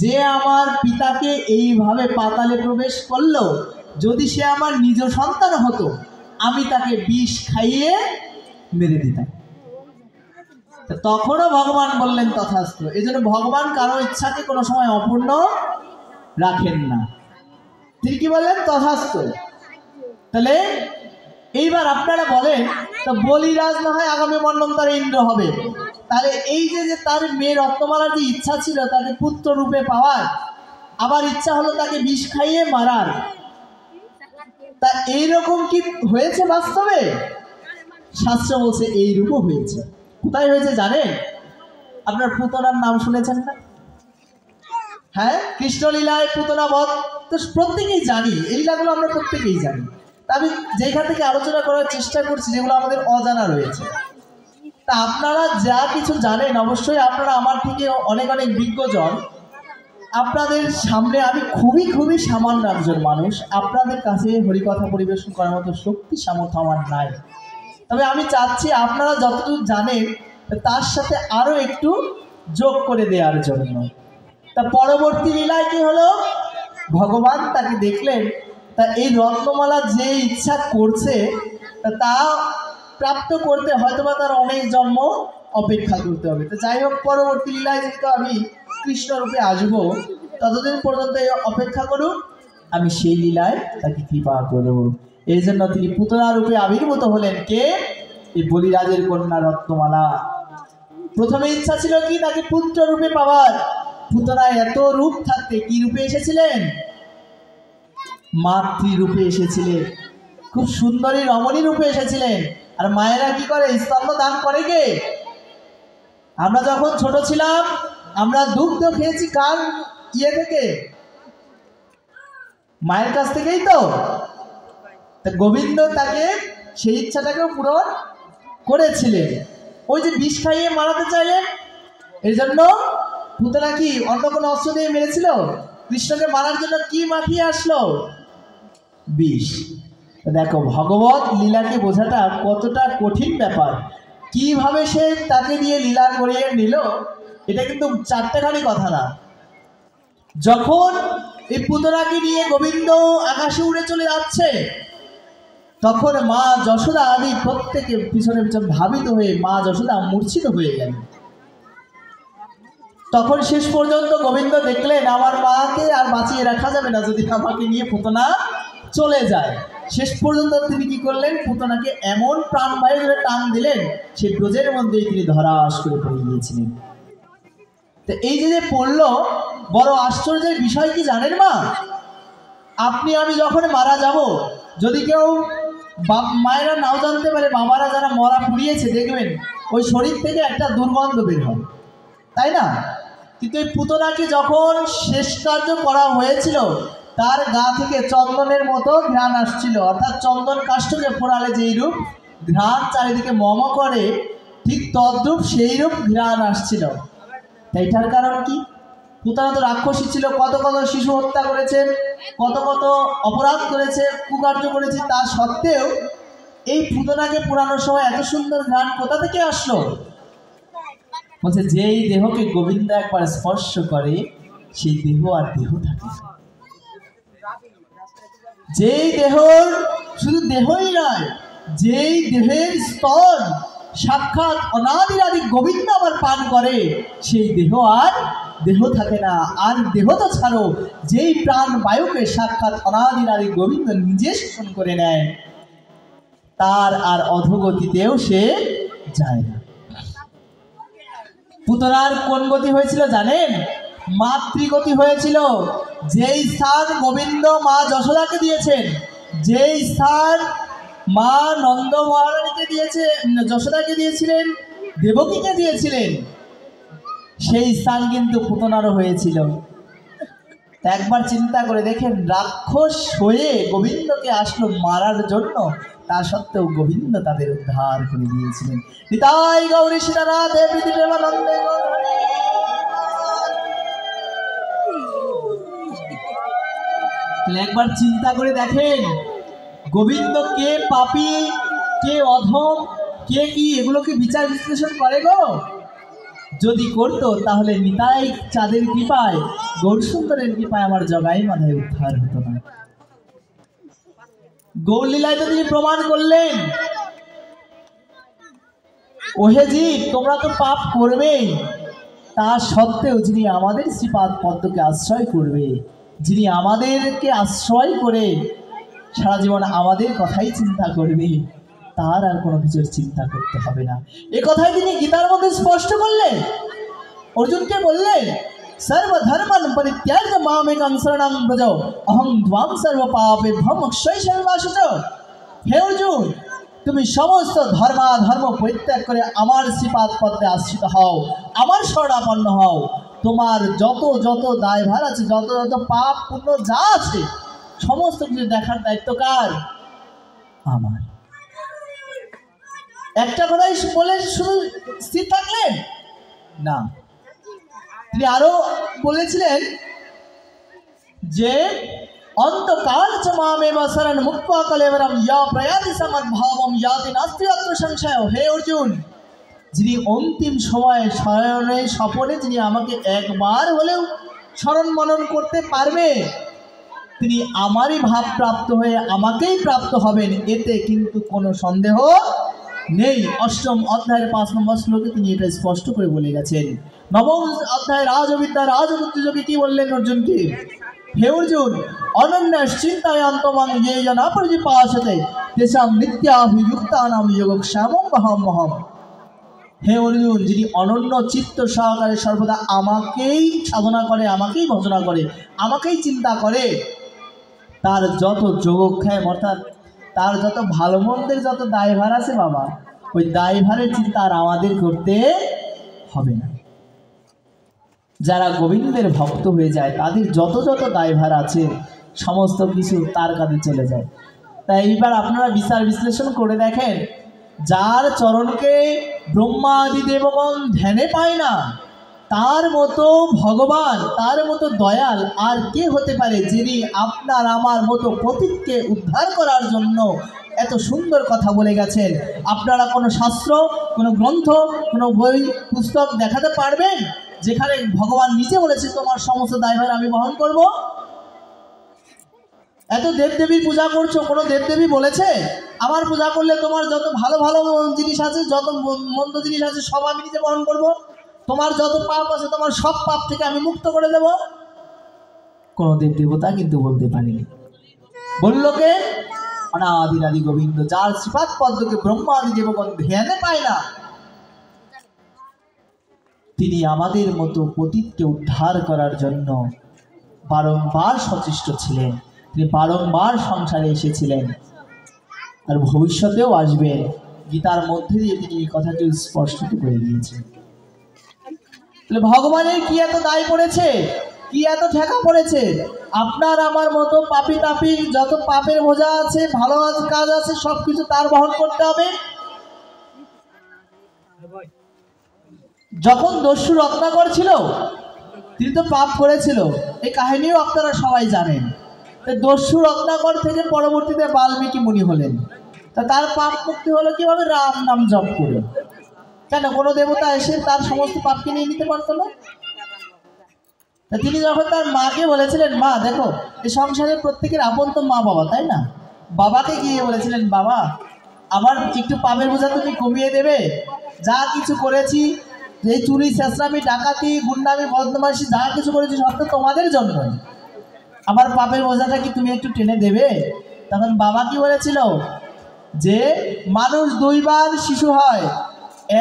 যে আমার পিতাকে এইভাবে পাতালে প্রবেশ করলো, যদি সে আমার নিজ সন্তান হতো, আমি তাকে বিষ খাইয়ে মেরে দিতাম। তখনও ভগবান বললেন তথাস্তু। এই জন্য ভগবান কারো ইচ্ছাকে কোনো সময় অপূর্ণ রাখেন না। তিনি কি বললেন? তথাস্তু। তাহলে এইবার আপনারা বলেন, তো বলিরাজ না হয় আগামী মন্বন্তরে ইন্দ্র হবে, তাহলে এই যে তার মেয়ে রত্নমালার যে ইচ্ছা ছিল তাকে পুত্র রূপে পাওয়ার, আবার ইচ্ছা হলো তাকে বিষ খাইয়ে মারার, তা এইরকম কি হয়েছে বাস্তবে? শাস্ত্র বলছে এই রূপও হয়েছে। কোথায় হয়েছে জানেন? আপনার পুতনার নাম শুনেছেন না? হ্যাঁ, কৃষ্ণলীলায় পুতনা বধ তো প্রত্যেকেই জানি, এই লীলাগুলো আমরা প্রত্যেকেই জানি। আমি যেখান থেকে আলোচনা করার চেষ্টা করছি যেগুলো আমাদের অজানা রয়েছে। তা আপনারা যা কিছু জানেন, অবশ্যই আপনারা আমার থেকে অনেক অনেক বিজ্ঞজন। আপনাদের সামনে আমি খুবই সামান্য একজন মানুষ, আপনাদের কাছে হরিকথা পরিবেশন করার মতো শক্তি সামর্থ্য আমার নাই। তবে আমি চাচ্ছি আপনারা যতটুকু জানেন তার সাথে আরো একটু যোগ করে দেওয়ার জন্য। তা পরবর্তী লীলায় কি হলো? ভগবান তাকে দেখলেন, তা এই রত্নমালা যে ইচ্ছা করছে তা প্রাপ্ত করতে হয়তোবা তার অনেক জন্ম অপেক্ষা করতে হবে। তো যাই হোক, পরবর্তী লীলায় যেহেতু আমি কৃষ্ণ রূপে আসবো, ততদিন পর্যন্ত অপেক্ষা করুন, আমি সেই লীলায় তাকে কৃপা করব। এই জন্য তিনি পুতনা রূপে আবির্ভূত হলেন। কে? এই বলিরাজের কন্যা রত্নমালা। প্রথমে ইচ্ছা ছিল কি? তাকে পুত্র রূপে পাওয়ার। পুতনায় এত রূপ থাকতে কি রূপে এসেছিলেন? মাতৃরূপে এসেছিলেন, খুব সুন্দরী রমণী রূপে এসেছিলেন। আর মায়েরা কি করে? স্তন্য দান করে কে? আমরা যখন ছোট ছিলাম আমরা দুগ্ধ খেয়েছি কার ইয়ে থেকে? মায়ের কাছ থেকেই তো। গোবিন্দ তাকে সেই ইচ্ছাটাকেও পূরণ করেছিলেন। ওই যে বিষ খাইয়ে মারাতে চাইলেন, এই জন্য পুতনা কি অন্য কোনো অস্ত্র দিয়ে মেরেছিল? কৃষ্ণকে মারার জন্য কি মাখিয়ে আসলো? বিষ। দেখো, ভগবত লীলাকে বোঝাটা কতটা কঠিন ব্যাপার। কিভাবে সে তাকে দিয়ে লীলা করিয়ে নিল, এটা কিন্তু চারটেখানি কথা না। যখন এই পুতনাকে নিয়ে গোবিন্দ আকাশে উড়ে চলে যাচ্ছে, তখন মা যশোদা আদি প্রত্যেকে পিছনে ধাবিত হয়ে মা যশোদা মূর্ছিত হয়ে গেলেন। তখন শেষ পর্যন্ত গোবিন্দ দেখলেন আমার মাকে আর বাঁচিয়ে রাখা যাবে না যদি আমাকে নিয়ে পুতনা চলে যায়। শেষ পর্যন্ত তিনি কি করলেন? পুতনাকে এমন প্রাণবায়ু ধরে টান দিলেন, সেই ব্রজের মধ্যেই তিনি ধরাস করে পড়ে গিয়েছিলেন। তো এই যে পড়লো, বড় আশ্চর্যের বিষয় কি জানেন মা? আপনি আমি যখন মারা যাব, যদি কেউ মায়েরা নাও জানতে পারে, বাবারা যারা মরা পুড়িয়েছে দেখবেন ওই শরীর থেকে একটা দুর্গন্ধ বের হয়, তাই না? কিন্তু এই পুতনাকে যখন শেষ কার্য করা হয়েছিল, তার গা থেকে চন্দনের মতো ঘ্রাণ আসছিল, অর্থাৎ চন্দন কাষ্ঠকে পোড়ালে যেই রূপ ঘ্রাণ চারিদিকে মম করে, ঠিক তদ্রূপ সেই রূপ ঘ্রাণ আসছিল। এটার কারণ কি? পুতনা তো রাক্ষসী ছিল, কত কত শিশু হত্যা করেছেন, কত কত অপরাধ করেছে, কুকার্য করেছে, তা সত্ত্বেও এই পুতনাকে পোড়ানোর সময় এত সুন্দর ঘ্রাণ কোথা থেকে আসলো? বলছে যেই দেহকে গোবিন্দ একবার স্পর্শ করে সেই দেহ আর দেহ থাকে। যেই দেহর শুধু দেহই নয়, যেই দেহের স্তর সাক্ষাৎ অনাদিরাদি গোবিন্দ আবার পান করে, সেই দেহ আর দেহ থাকে না। আর দেহ তো ছাড়ো, যেই প্রাণ বায়ুকে সাক্ষাৎ অনাদিরাদি গোবিন্দ নিজে শোষণ করে নেয়, তার আর অধোগতিতেও সে যায় না। পুতনার কোন গতি হয়েছিল জানেন? মাতৃগতি হয়েছিল। যেই স্থান গোবিন্দ মা যশোদাকে দিয়েছেন, যেই স্থান মা নন্দ মহারানীকে দিয়েছে, যশোদাকে দিয়েছিলেন, দেবকীকে দিয়েছিলেন, সেই স্থান কিন্তু পুতনারও হয়েছিল। একবার চিন্তা করে দেখেন, রাক্ষস হয়ে গোবিন্দকে আসলো মারার জন্য, তা সত্ত্বেও গোবিন্দ তাদের উদ্ধার করে দিয়েছিলেন। নিতাই গৌরী সীতানাথ প্রীতি প্রেমানন্দে। একবার চিন্তা করে দেখেন, গোবিন্দ কে পাপী, কে অধম, কে কি, এগুলোকে বিচার বিশ্লেষণ করে গো? যদি করতো তাহলে নিতাই চাঁদের কৃপায়, গৌরসুন্দরের কৃপায় আমার জগাই মাথায় উদ্ধার হতো না। গৌরলীলায় তো তিনি প্রমাণ করলেন, ওহে জীব তোমরা তো পাপ করবেই, তা সত্ত্বেও যিনি আমাদের শ্রীপাদ পদ্মকে আশ্রয় করবে, যিনি আমাদেরকে আশ্রয় করে সারা জীবন আমাদের কথাই চিন্তা করবে, তার আর কোনো কিছুর চিন্তা করতে হবে না। এ কথাই তিনি গীতার মধ্যে স্পষ্ট করলেন। অর্জুনকে বললেন, সর্বধর্মান পরিত্যাজ্য মামেকং শরণং ব্রজ অহং ত্বাং সর্ব পাপেভ্যো মোক্ষয়িষ্যামি শাশ্বত। হে অর্জুন, তুমি সমস্ত ধর্মাধর্ম পরিত্যাগ করে আমার শ্রীপাদ পদ্মে আশ্রিত হও, আমার শরণাপন্ন হও। তোমার যত যত দায়ভার আছে, যত যত পাপ পুণ্য যা আছে, সমস্ত কিছু দেখার দায়িত্ব কার? আমার। একটা কথাই বলে শুধু স্থির থাকলেন না, তিনি আরো বলেছিলেন যে অন্তকাল চ মামেব শরণ মুক্ত্বা কলেবরম ইয়া প্রয়াতি সমদ্ভাবম ইয়াতি নাস্তি অত্র সংশয়। হে অর্জুন, যিনি অন্তিম সময়ে শয়নে স্বপনে যিনি আমাকে একবার হলেও স্মরণ মনন করতে পারবে, তিনি আমারই ভাব প্রাপ্ত হয়ে আমাকেই প্রাপ্ত হবেন, এতে কিন্তু কোনো সন্দেহ নেই। অষ্টম অধ্যায়ের 5 নম্বর শ্লোকে তিনি এটা স্পষ্ট করে বলে গেছেন। নবম অধ্যায় রাজবিদ্যা রাজবুদ্ধি যোগে কি বললেন অর্জুনকে? হে অর্জুন, অনন্যাস চিন্তায়ন্তমাং ये जना परिपासते तेषां नित्याभियुक्तानां योगक्षेमं वहाम्यहम्। হে অর্জুন, যিনি অনন্য চিত্ত সহকারে সর্বদা আমাকেই সাধনা করে, আমাকেই ভজনা করে, আমাকেই চিন্তা করে, তার যত যোগক্ষেম অর্থাৎ তার যত ভালো মন্দের যত দায়ভার আছে বাবা, ওই দায়ভারের চিন্তা আর আমাদের করতে হবে না। যারা গোবিন্দের ভক্ত হয়ে যায় তাদের যত যত দায়ভার আছে সমস্ত কিছু তার কাছে চলে যায়। তাই এইবার আপনারা বিচার বিশ্লেষণ করে দেখেন, যার চরণকে ব্রহ্মাদি দেবগণ ধ্যানে পায় না, তার মতো ভগবান, তার মতো দয়াল আর কে হতে পারে, যিনি আপনার আমার মতো পতিতকে উদ্ধার করার জন্য এত সুন্দর কথা বলে গেছেন। আপনারা কোনো শাস্ত্র, কোনো গ্রন্থ, কোনো বই পুস্তক দেখাতে পারবেন যেখানে ভগবান নিজে বলেছে তোমার সমস্ত দায়ভার আমি বহন করব? এত দেবদেবীর পূজা করছো, কোনো দেবদেবী বলেছে আমার পূজা করলে তোমার যত ভালো ভালো জিনিস আছে, যত মন্দ জিনিস আছে সব আমি নিজে বহন করব, তোমার যত পাপ আছে তোমার সব পাপ থেকে আমি মুক্ত করে দেব? কোনো দেব দেবতা কিন্তু বলতে পারেনি। বলল কে? অনাদিরাদি গোবিন্দ, যার শ্রীপাদ পদ্মকে ব্রহ্মাদি দেবগণ ধ্যানে পায় না, তিনি আমাদের মতো পতিতকে উদ্ধার করার জন্য বারংবার সচেষ্ট ছিলেন। তিনি বারংবার সংসারে এসেছিলেন আর ভবিষ্যতেও আসবেন। গীতার মধ্যে দিয়ে তিনি এই কথাটি স্পষ্ট করে দিয়েছেন। ভগবানের কি এত দায় পড়েছে, কি এত ঠেকা পড়েছে? আপনার আমার মতো পাপী তাপীর যত পাপের বোঝা আছে, ভালো কাজ আছে, সবকিছু তার বহন করতে হবে। যখন দস্যু রত্নাকর ছিল, তিনি তো পাপ করেছিল, এই কাহিনীও আপনারা সবাই জানেন। দস্যু রত্নাকর থেকে পরবর্তীতে বাল্মীকি মুনি হলেন। তা তার পাপ মুক্তি হলো কিভাবে? রাম নাম জপ করে। কেন? কোনো দেবতা এসে তার সমস্ত পাপকে নিয়ে নিতে পারতো না? তিনি যখন তার মাকে বলেছিলেন, মা দেখো, এই সংসারের প্রত্যেকের আপন তো মা বাবা, তাই না? বাবাকে গিয়ে বলেছিলেন, বাবা আমার একটু পাপের বোঝা তুমি কমিয়ে দেবে? যা কিছু করেছি, এই চুরি চেঁচড়ামি ডাকাতি গুন্ডামি বদমাইশি যা কিছু করেছি সব তো তোমাদের জন্য, আমার পাপের বোঝাটা কি তুমি একটু টেনে দেবে? তখন বাবা কি বলেছিল, যে মানুষ দুইবার শিশু হয়,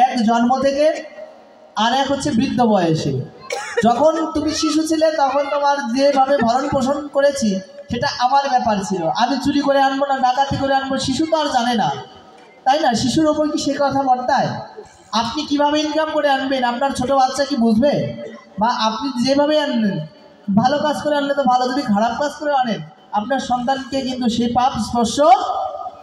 এক জন্ম থেকে আর এক হচ্ছে বৃদ্ধ বয়সে। যখন তুমি শিশু ছিলে তখন তোমার যেভাবে ভরণ পোষণ করেছি সেটা আমার ব্যাপার ছিল। আমি চুরি করে আনবো না ডাকাতি করে আনবো, শিশু তো আর জানে না, তাই না? শিশুর ওপর কি সে কথা বর্তায়? আপনি কিভাবে ইনকাম করে আনবেন আপনার ছোট বাচ্চা কি বুঝবে? বা আপনি যেভাবে আনবেন, ভালো কাজ করে আনলে তো ভালো, যদি খারাপ কাজ করে আনেন আপনার সন্তানকে কিন্তু সেই পাপ স্পর্শ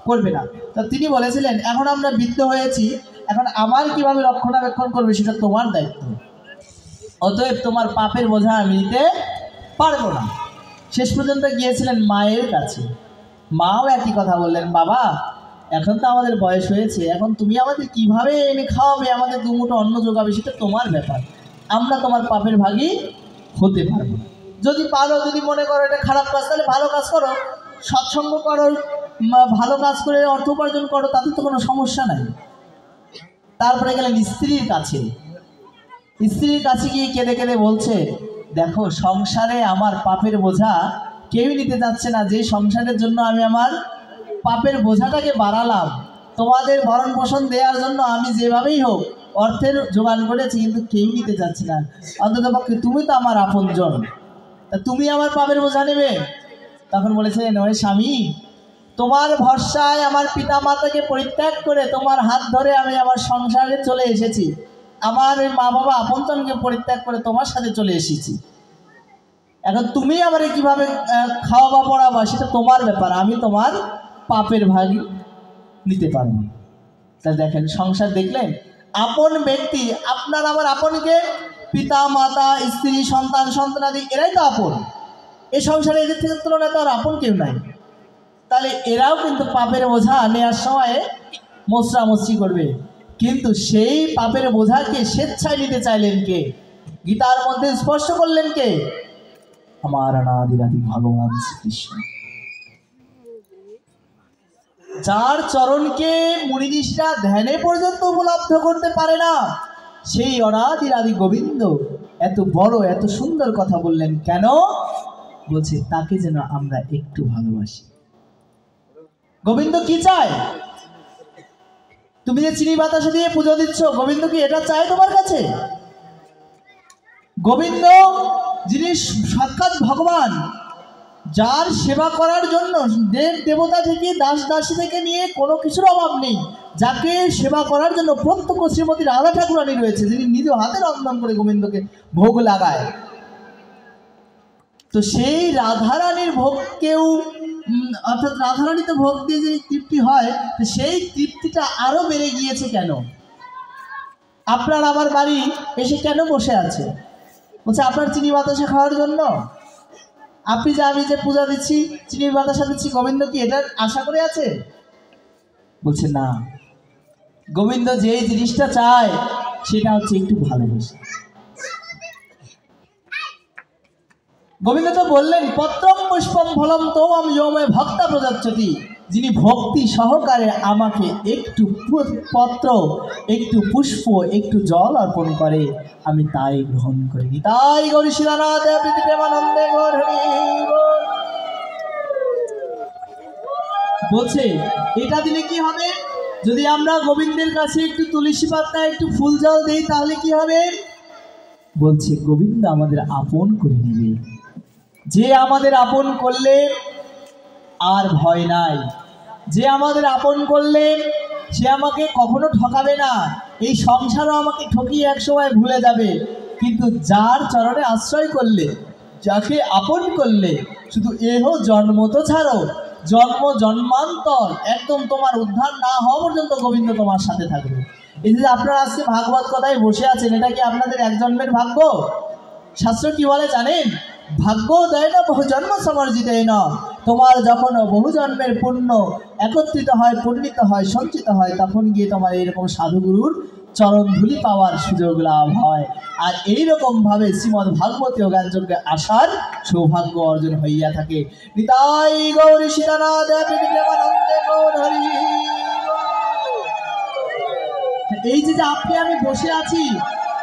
করবে না। তা তিনি বলেছিলেন, এখন আমরা বৃদ্ধ হয়েছি, এখন আমার কিভাবে রক্ষণাবেক্ষণ করবে সেটা তোমার দায়িত্ব, অতএব তোমার পাপের বোঝা আমি নিতে পারবো না। শেষ পর্যন্ত গিয়েছিলেন মায়ের কাছে। মাও একই কথা বললেন, বাবা এখন তো আমাদের বয়স হয়েছে, এখন তুমি আমাদের কিভাবে এনে খাওয়াবে, আমাদের দুমুঠো অন্ন যোগাবে, সেটা তোমার ব্যাপার, আমরা তোমার পাপের ভাগী হতে পারবো। যদি পারো, যদি মনে করো এটা খারাপ কাজ, তাহলে ভালো কাজ করো, সৎসঙ্গ করো, ভালো কাজ করে অর্থ উপার্জন করো, তাতে তো কোনো সমস্যা নাই। তারপরে গেলেন স্ত্রীর কাছে। স্ত্রীর কাছে গিয়ে কেঁদে কেঁদে বলছে, দেখো সংসারে আমার পাপের বোঝা কেউই নিতে যাচ্ছে না, যে সংসারের জন্য আমি আমার পাপের বোঝাটাকে বাড়ালাম, তোমাদের ভরণ পোষণ দেওয়ার জন্য আমি যেভাবেই হোক অর্থের জোগান করেছি, কিন্তু কেউ নিতে যাচ্ছে না, অন্তত পক্ষে তুমি তো আমার আপনজন, তা তুমি আমার পাপের বোঝা নেবে? তখন বলেছিলেন, ওই স্বামী, তোমার ভরসায় আমার পিতা মাতাকে পরিত্যাগ করে তোমার হাত ধরে আমি আমার সংসারে চলে এসেছি, আমার মা বাবা আপনজনকে পরিত্যাগ করে তোমার সাথে চলে এসেছি, এখন তুমি আমারে কিভাবে খাওয়াবা পড়াবা সেটা তোমার ব্যাপার, আমি তোমার পাপের ভাগ নিতে পারবো। তা দেখেন সংসার দেখলেন, আপন ব্যক্তি, আপনার আমার আপনকে পিতা মাতা স্ত্রী সন্তান সন্তানাদি এরাই তো আপন, এই সংসারে এদের থেকে তুলনায় তো আর আপন কেউ নাই। তাহলে এরাও কিন্তু পাপের বোঝা নেওয়ার সময় মোচড়ামচড়ি করবে, কিন্তু সেই পাপের বোঝাকে স্বেচ্ছায় নিতে চাইলেন কে? গীতার মধ্যে স্পর্শ করলেন কে? আমার অনাদিরাদি ভগবান শ্রীকৃষ্ণ, যার চরণকে মুনিঋষিরা ধ্যানে পর্যন্ত উপলব্ধ করতে পারে না, সেই অনাদিরাদি গোবিন্দ এত বড় এত সুন্দর কথা বললেন কেন? বলছে তাকে যেন আমরা একটু ভালোবাসি। গোবিন্দ কি চায়? তুমি যে চিনি বাতাসা দিয়ে পুজো দিচ্ছ, গোবিন্দ কি এটা চায় তোমার কাছে? গোবিন্দ যিনি সাক্ষাৎ ভগবান, যার সেবা করার জন্য দেব দেবতা থেকে দাস দাসী থেকে নিয়ে কোনো কিছুর অভাব নেই, যাকে সেবা করার জন্য প্রত্যক্ষ শ্রীমতী রাধা ঠাকুরানী রয়েছে, যিনি নিজ হাতে রন্ধন করে গোবিন্দকে ভোগ লাগায়, তো সেই রাধারানীর ভোগকেও অর্থাৎ রাধারানীতে ভোগ দিয়ে যে তৃপ্তি হয়, তো সেই তৃপ্তিটা আরো বেড়ে গিয়েছে কেন? আপনার আমার বাড়ি এসে কেন বসে আছে? বলছে আপনার চিনি বাতাসা খাওয়ার জন্য। আপনি যে আমি যে পূজা দিচ্ছি, চিনি বাতাসা দিচ্ছি, গোবিন্দ কি এটার আশা করে আছে? বলছে না, গোবিন্দ যেই জিনিসটা চায় সেটা হচ্ছে একটু ভালোবাসা। গোবিন্দ তো বললেন, পত্রম পুষ্পম ফলম তোম ইয়মে ভক্তা প্রযাচ্যতি, যিনি ভক্তি সহকারে আমাকে একটু পত্র একটু পুষ্প একটু জল অর্পণ করে আমি তাই গ্রহণ করি। তাই গৌরী শিলানাথ প্রেমানন্দে বলছে, এটা দিলে কি হবে? যদি আমরা গোবিন্দের কাছে একটু তুলসী পাতা একটু ফুল জল দেই তাহলে কি হবে? বলছে গোবিন্দ আমাদের আপন করে নেবে। যে আমাদের আপন করলে আর ভয় নাই, যে আমাদের আপন করলে সে আমাকে কখনো ঠকাবে না, এই সংসারও আমাকে ঠকিয়ে একসময় ভুলে যাবে। কিন্তু যার চরণে আশ্রয় করলে, যাকে আপন করলে, শুধু এহ জন্ম তো ছাড়ো, জন্ম জন্মান্তর একদম তোমার উদ্ধার না হওয়া পর্যন্ত গোবিন্দ তোমার সাথে থাকবে। এই যে আপনারা আজকে ভাগবত কথায় বসে আছেন, এটা কি আপনাদের এক জন্মের ভাগ্য? শাস্ত্র কি বলে জানেন? ভাগ্য দেয় না বহু জন্ম সমর্জিত না। তোমার যখন বহু জন্মের পুণ্য একত্রিত হয়, পূর্ণিত হয়, সঞ্চিত হয়, তখন গিয়ে তোমার এইরকম সাধুগুরুর চরণ ধুলি পাওয়ার সুযোগ লাভ হয়। আর এইরকম ভাবে শ্রীমদ্ ভাগবতীয় জ্ঞানযজ্ঞে আসার সৌভাগ্য অর্জন হইয়া থাকে। নিতাই গৌরী সীতানাথ প্রেমানন্দে গৌর হরি। এই যে আপনি আমি বসে আছি,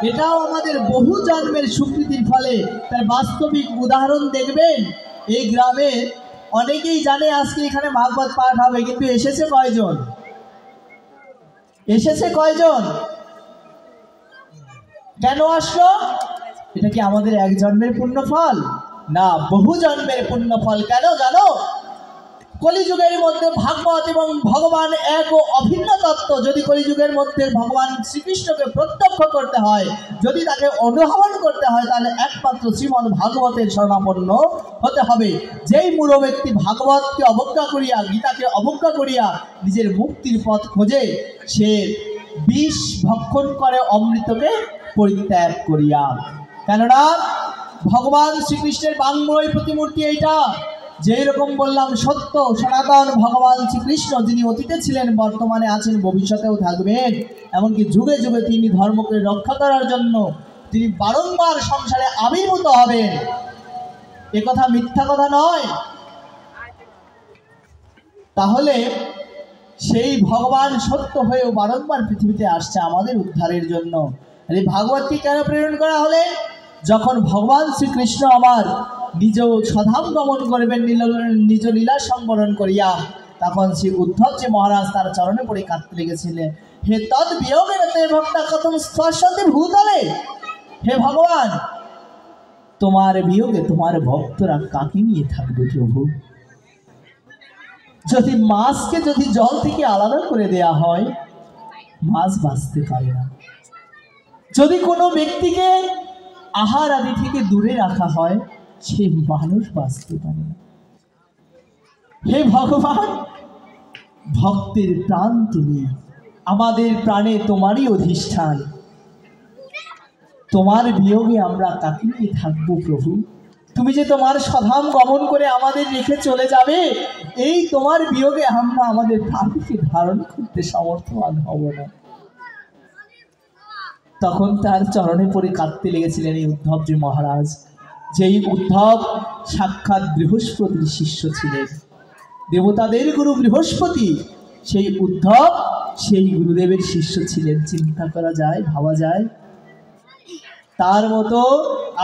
এটাও আমাদের বহু জন্মের স্বীকৃতির ফলে। তার বাস্তবিক উদাহরণ দেখবেন, এই গ্রামে অনেকেই জানে আজকে এখানে ভাগবত পাঠ হবে, কিন্তু এসেছে কয়জন? এসেছে কয়জন? কেন আসলো? এটা কি আমাদের এক জন্মের পুণ্য ফল? না, বহু জন্মের পুণ্য ফল। কেন জানো? কলিযুগের মধ্যে ভাগবত এবং ভগবান এক ও অভিন্ন তত্ত্ব। যদি কলিযুগের মধ্যে ভগবান শ্রীকৃষ্ণকে প্রত্যক্ষ করতে হয়, যদি তাকে অনুধাবন করতে হয়, তাহলে একমাত্র শ্রীমদ্ ভাগবতের শরণাপন্ন হতে হবে। যেই মূঢ় ব্যক্তি ভাগবতকে অবজ্ঞা করিয়া, গীতাকে অবজ্ঞা করিয়া নিজের মুক্তির পথ খোঁজে, সে বিষ ভক্ষণ করে অমৃতকে পরিত্যাগ করিয়া। কেননা ভগবান শ্রীকৃষ্ণের বাংময় প্রতিমূর্তি এইটা। যেই রকম বললাম, সত্য সনাতন ভগবান শ্রীকৃষ্ণ, যিনি অতীতে ছিলেন, বর্তমানে আছেন, ভবিষ্যতেও থাকবেন। এমনকি যুগে যুগে তিনি ধর্মকে রক্ষা করার জন্য তিনি বারংবার সংসারে আবির্ভূত হবেন। এ কথা মিথ্যা কথা নয়। তাহলে সেই ভগবান সত্য হয়েও বারংবার পৃথিবীতে আসছে আমাদের উদ্ধারের জন্য। এই ভাগবতকে কেন প্রেরণ করা হলে? যখন ভগবান শ্রীকৃষ্ণ আমার নিজ স্বধাম গমন করবেন, নিজ লীলা সংবরণ করিয়া, তখন শ্রী উদ্ধব যে মহারাজ তার চরণে পড়ে কাঁদতে লেগেছিলেন। হে তৎ বিয়োগে তে ভক্তা কথম স্পর্শতে ভূতলে। হে ভগবান, তোমার বিয়োগে তোমার ভক্তরা কাকে নিয়ে থাকবে প্রভু? যদি মাছকে যদি জল থেকে আলাদা করে দেয়া হয়, মাছ বাঁচতে পারে না। যদি কোনো ব্যক্তিকে আহার আদি থেকে দূরে রাখা হয়, সে মানুষ বাঁচতে পারে না। হে ভগবান, ভক্তের প্রাণ তুমি, আমাদের প্রাণে তোমারই অধিষ্ঠান। তোমার বিয়োগে আমরা কাকে নিয়ে থাকবো প্রভু? তুমি যে তোমার স্বধাম গমন করে আমাদের রেখে চলে যাবে, এই তোমার বিয়োগে আমরা আমাদের প্রাণকে ধারণ করতে সমর্থবান হব না। তখন তার চরণে পড়ে কাঁদতে লেগেছিলেন এই উদ্ধবজি মহারাজ। যেই উদ্ধব সাক্ষাৎ বৃহস্পতির শিষ্য ছিলেন, দেবতাদের গুরু বৃহস্পতি, সেই উদ্ধব সেই গুরুদেবের শিষ্য ছিলেন। চিন্তা করা যায়, ভাবা যায়। তার মতো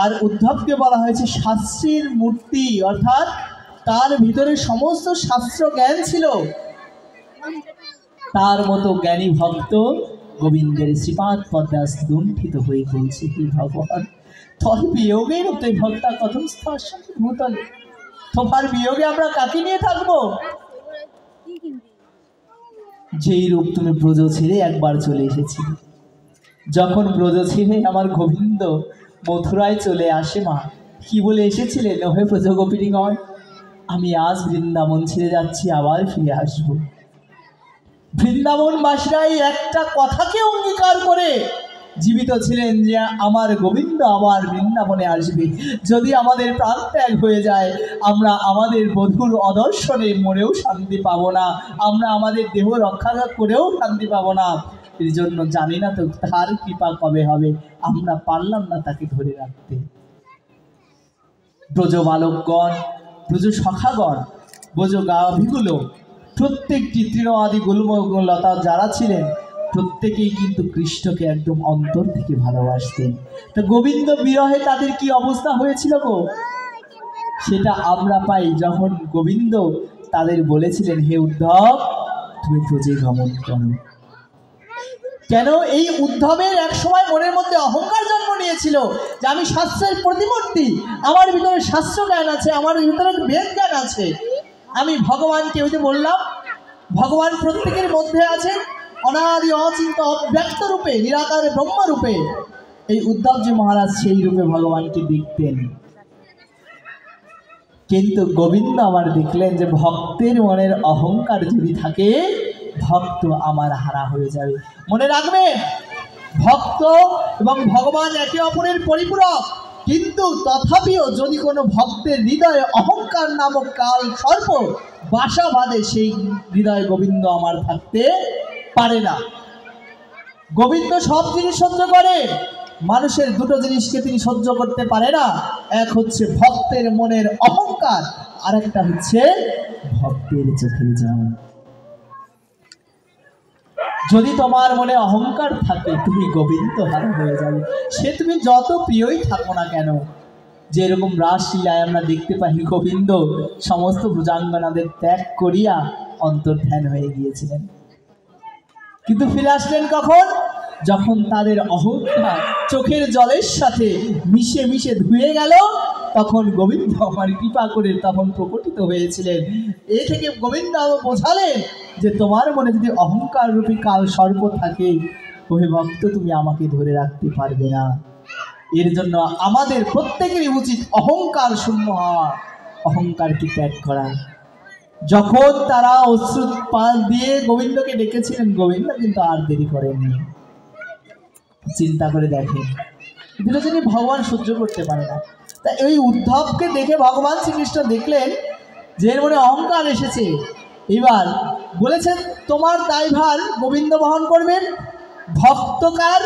আর উদ্ধবকে বলা হয়েছে শাস্ত্রীর মূর্তি, অর্থাৎ তার ভিতরে সমস্ত শাস্ত্র জ্ঞান ছিল। তার মতো জ্ঞানী ভক্ত গোবিন্দের শ্রীপাদ পদ্মাস লুণ্ঠিত হয়ে বলছে, হে ভগবান, তোর বিয়োগের তুই ভক্তা কথম স্পর্শতে ভূতলে। তোমার বিয়োগে আমরা কাকে নিয়ে থাকবো? যেই রূপ তুমি ব্রজ ছেড়ে একবার চলে এসেছিলে। যখন ব্রজ ছেড়ে আমার গোবিন্দ মথুরায় চলে আসে, মা কি বলে এসেছিলেন? হে ব্রজগোপিনীগণ, আমি আজ বৃন্দাবন ছেড়ে যাচ্ছি, আবার ফিরে আসবো। বৃন্দাবনবাসীরাই একটা কথাকে অঙ্গীকার করে জীবিত ছিলেন যে আমার গোবিন্দ আবার বৃন্দাবনে আসবে। যদি আমাদের প্রাণ ত্যাগ হয়ে যায়, আমরা আমাদের বধূর অদর্শনে মরেও শান্তি পাবো না, আমরা আমাদের দেহ রক্ষা করেও শান্তি পাবো না। এর জন্য জানি না তো তার কৃপা কবে হবে, আমরা পারলাম না তাকে ধরে রাখতে। ব্রজ বালকগণ, ব্রজ সখাগণ, ব্রজ গাভীগুলো, প্রত্যেকটি তৃণ আদি গুল্মলতা যারা ছিলেন, প্রত্যেকেই কিন্তু কৃষ্ণকে একদম অন্তর থেকে ভালোবাসতেন। তো গোবিন্দ বিরহে তাদের কি অবস্থা হয়েছিল গো, সেটা আমরা পাই যখন গোবিন্দ তাদের বলেছিলেন, হে উদ্ধব, তুমি ব্রজে গমন করো। কেন? এই উদ্ধবের এক সময় মনের মধ্যে অহংকার জন্ম নিয়েছিল যে আমি শাস্ত্রের প্রতিমূর্তি, আমার ভিতরে শাস্ত্র জ্ঞান আছে, আমার ভিতরে বেদ জ্ঞান আছে, আমি ভগবানকে, ওই যে বললাম ভগবান প্রত্যেকের মধ্যে আছে, অনাদি অচিন্ত অব্যক্ত রূপে, নিরাকারে ব্রহ্মরূপে এই উদ্ধবজি মহারাজ সেই রূপে ভগবানকে দেখতেন। কিন্তু গোবিন্দ আবার দেখলেন যে ভক্তের মনের অহংকার যদি থাকে, ভক্ত আমার হারা হয়ে যাবে। মনে রাখবে, ভক্ত এবং ভগবান একে অপরের পরিপূরক, কিন্তু তথাপিও যদি কোনো ভক্তের হৃদয়ে অহংকার নামক কাল সর্প বাসা বাঁধে, সেই হৃদয়ে গোবিন্দ আমার থাকতে পারে না। গোবিন্দ সব জিনিস সহ্য করে, মানুষের দুটো জিনিসকে তিনি সহ্য করতে পারে না। এক হচ্ছে ভক্তের মনের অহংকার, আর একটা হচ্ছে ভক্তের চোখের জল। যদি তোমার মনে অহংকার থাকে, তুমি গোবিন্দ হারা হয়ে যাবে। সে তুমি যত প্রিয়ই থাকো না কেন। যেরকম রাসলীলায় আমরা দেখতে পাই, গোবিন্দ সমস্ত ভুজাঙ্গনাদের ত্যাগ করিয়া অন্তর্ধান হয়ে গিয়েছিলেন, কিন্তু ফিরে আসলেন কখন? যখন তাদের অহংকার চোখের জলের সাথে মিশে মিশে ধুয়ে গেল, তখন গোবিন্দ আমার কৃপা করে তখন প্রকটিত হয়েছিলেন। এ থেকে গোবিন্দ বোঝালেন যে তোমার মনে যদি অহংকার রূপী কাল সর্প থাকে, ওহে ভক্ত, তুমি আমাকে ধরে রাখতে পারবে না। এর জন্য আমাদের প্রত্যেকেরই উচিত অহংকার শূন্য হওয়া, অহংকারকে ত্যাগ করা। যখন তারা অশ্রু পান দিয়ে গোবিন্দকে ডেকেছিলেন, গোবিন্দ কিন্তু আর দেরি করেননি। চিন্তা করে দেখেন, দুটো জিনিস ভগবান সহ্য করতে পারে না। তা এই উদ্ধবকে দেখে ভগবান শ্রীকৃষ্ণ দেখলেন যে এর মনে অহংকার এসেছে। এবার বলেছেন, তোমার দায়ভার গোবিন্দ বহন করবেন, ভক্তকার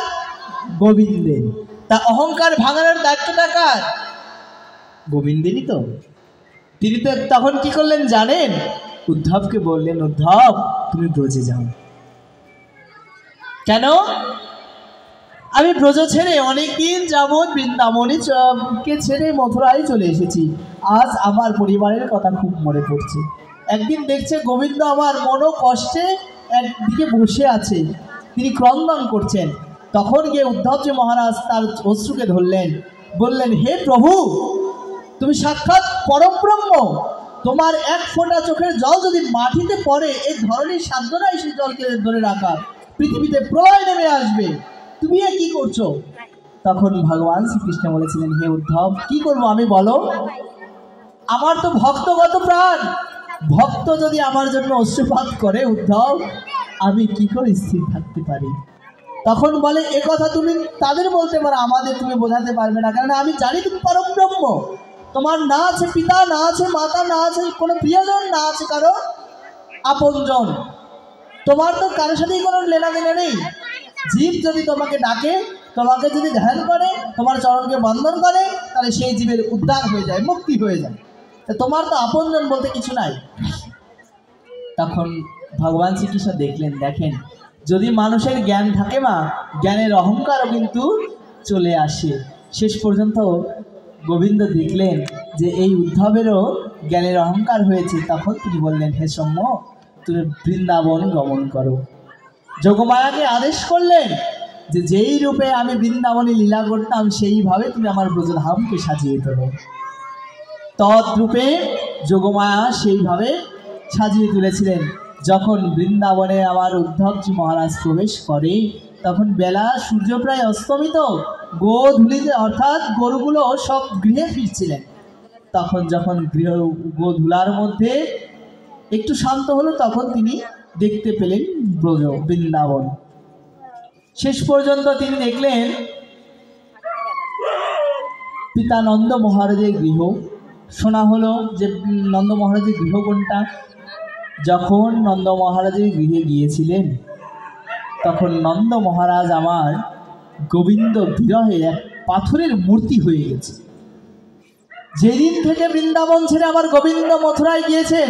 গোবিন্দের। তা অহংকার ভাঙানোর দায়িত্বটা কার? গোবিন্দেরই তো। তিনি তো তখন কি করলেন জানেন? উদ্ধবকে বললেন, উদ্ধব, তুমি ব্রজে যাও। কেন? আমি ব্রজ ছেড়ে অনেকদিন যাবৎ বৃন্দাবনকে ছেড়ে মথুরায় চলে এসেছি। আজ আমার পরিবারের কথা খুব মনে পড়ছে। একদিন দেখছে গোবিন্দ আমার মনো কষ্টে একদিকে বসে আছে, তিনি ক্রন্দন করছেন। তখন গিয়ে উদ্ধবজি মহারাজ তার অশ্রুকে ধরলেন, বললেন, হে প্রভু, তুমি সাক্ষাৎ পরব্রহ্ম, তোমার এক ফোঁটা চোখের জল যদি মাটিতে পড়ে, এই ধরনের সাধ্য নাই সেই জলকে ধরে রাখা, পৃথিবীতে প্রলয় নেমে আসবে, তুমি কি করছো? তখন ভগবান শ্রীকৃষ্ণ বলেছিলেন, হে উদ্ধব, কি করবো আমি বলো? আমার তো ভক্তগত প্রাণ, ভক্ত যদি আমার জন্য অশ্রুপাত করে, উদ্ধব, আমি কি করে স্থির থাকতে পারি? তখন বলে, এ কথা তুমি তাদের বলতে পারো, আমাদের তুমি বোঝাতে পারবে না, কারণ আমি জানি তুমি পরব্রহ্ম। তোমার না আছে পিতা, না আছে মাতা, না আছে কোনো প্রিয়জন, না আছে কারো আপনজন, তোমার তো কারোর সাথেই কোনো লেনাদেনা নেই। জীব যদি তোমাকে ডাকে, তোমাকে যদি ধ্যান করে, তোমার চরণকে বন্দন করে, তাহলে সেই জীবের উদ্ধার হয়ে যায়, মুক্তি হয়ে যায়। তোমার তো আপনজন বলতে কিছু নাই। তখন ভগবান শ্রীকৃষ্ণ দেখেন, যদি মানুষের জ্ঞান থাকে, মা, জ্ঞানের অহংকারও কিন্তু চলে আসে। শেষ পর্যন্ত গোবিন্দ দেখলেন যে এই উদ্ধবেরও জ্ঞানের অহংকার হয়েছে। তখন তিনি বললেন, হে সৌম্য, তুমি বৃন্দাবন গমন করো। যোগমায়াকে আদেশ করলেন যে যেই রূপে আমি বৃন্দাবনে লীলা করতাম, সেইভাবে তুমি আমার ব্রজধামকে সাজিয়ে তোলো। তদ্রূপে যোগমায়া সেইভাবে সাজিয়ে তুলেছিলেন। যখন বৃন্দাবনে আমার উদ্ধবজি মহারাজ প্রবেশ করে, তখন বেলা সূর্য প্রায় অস্তমিত, গোধূলিতে অর্থাৎ গরুগুলো সব গৃহে ফিরছিলেন। তখন যখন গোধূলার মধ্যে একটু শান্ত হলো, তখন তিনি দেখতে পেলেন ব্রজ বৃন্দাবন। শেষ পর্যন্ত তিনি দেখলেন পিতা নন্দ মহারাজের গৃহ। শোনা হলো যে নন্দ মহারাজের গৃহ কোনটা? যখন নন্দ মহারাজের গৃহে গিয়েছিলেন, তখন নন্দ মহারাজ আমার গোবিন্দ বিরহে এক পাথরের মূর্তি হয়ে গেছে। যেদিন থেকে বৃন্দাবন ছেড়ে আমার গোবিন্দ মথুরায় গিয়েছেন,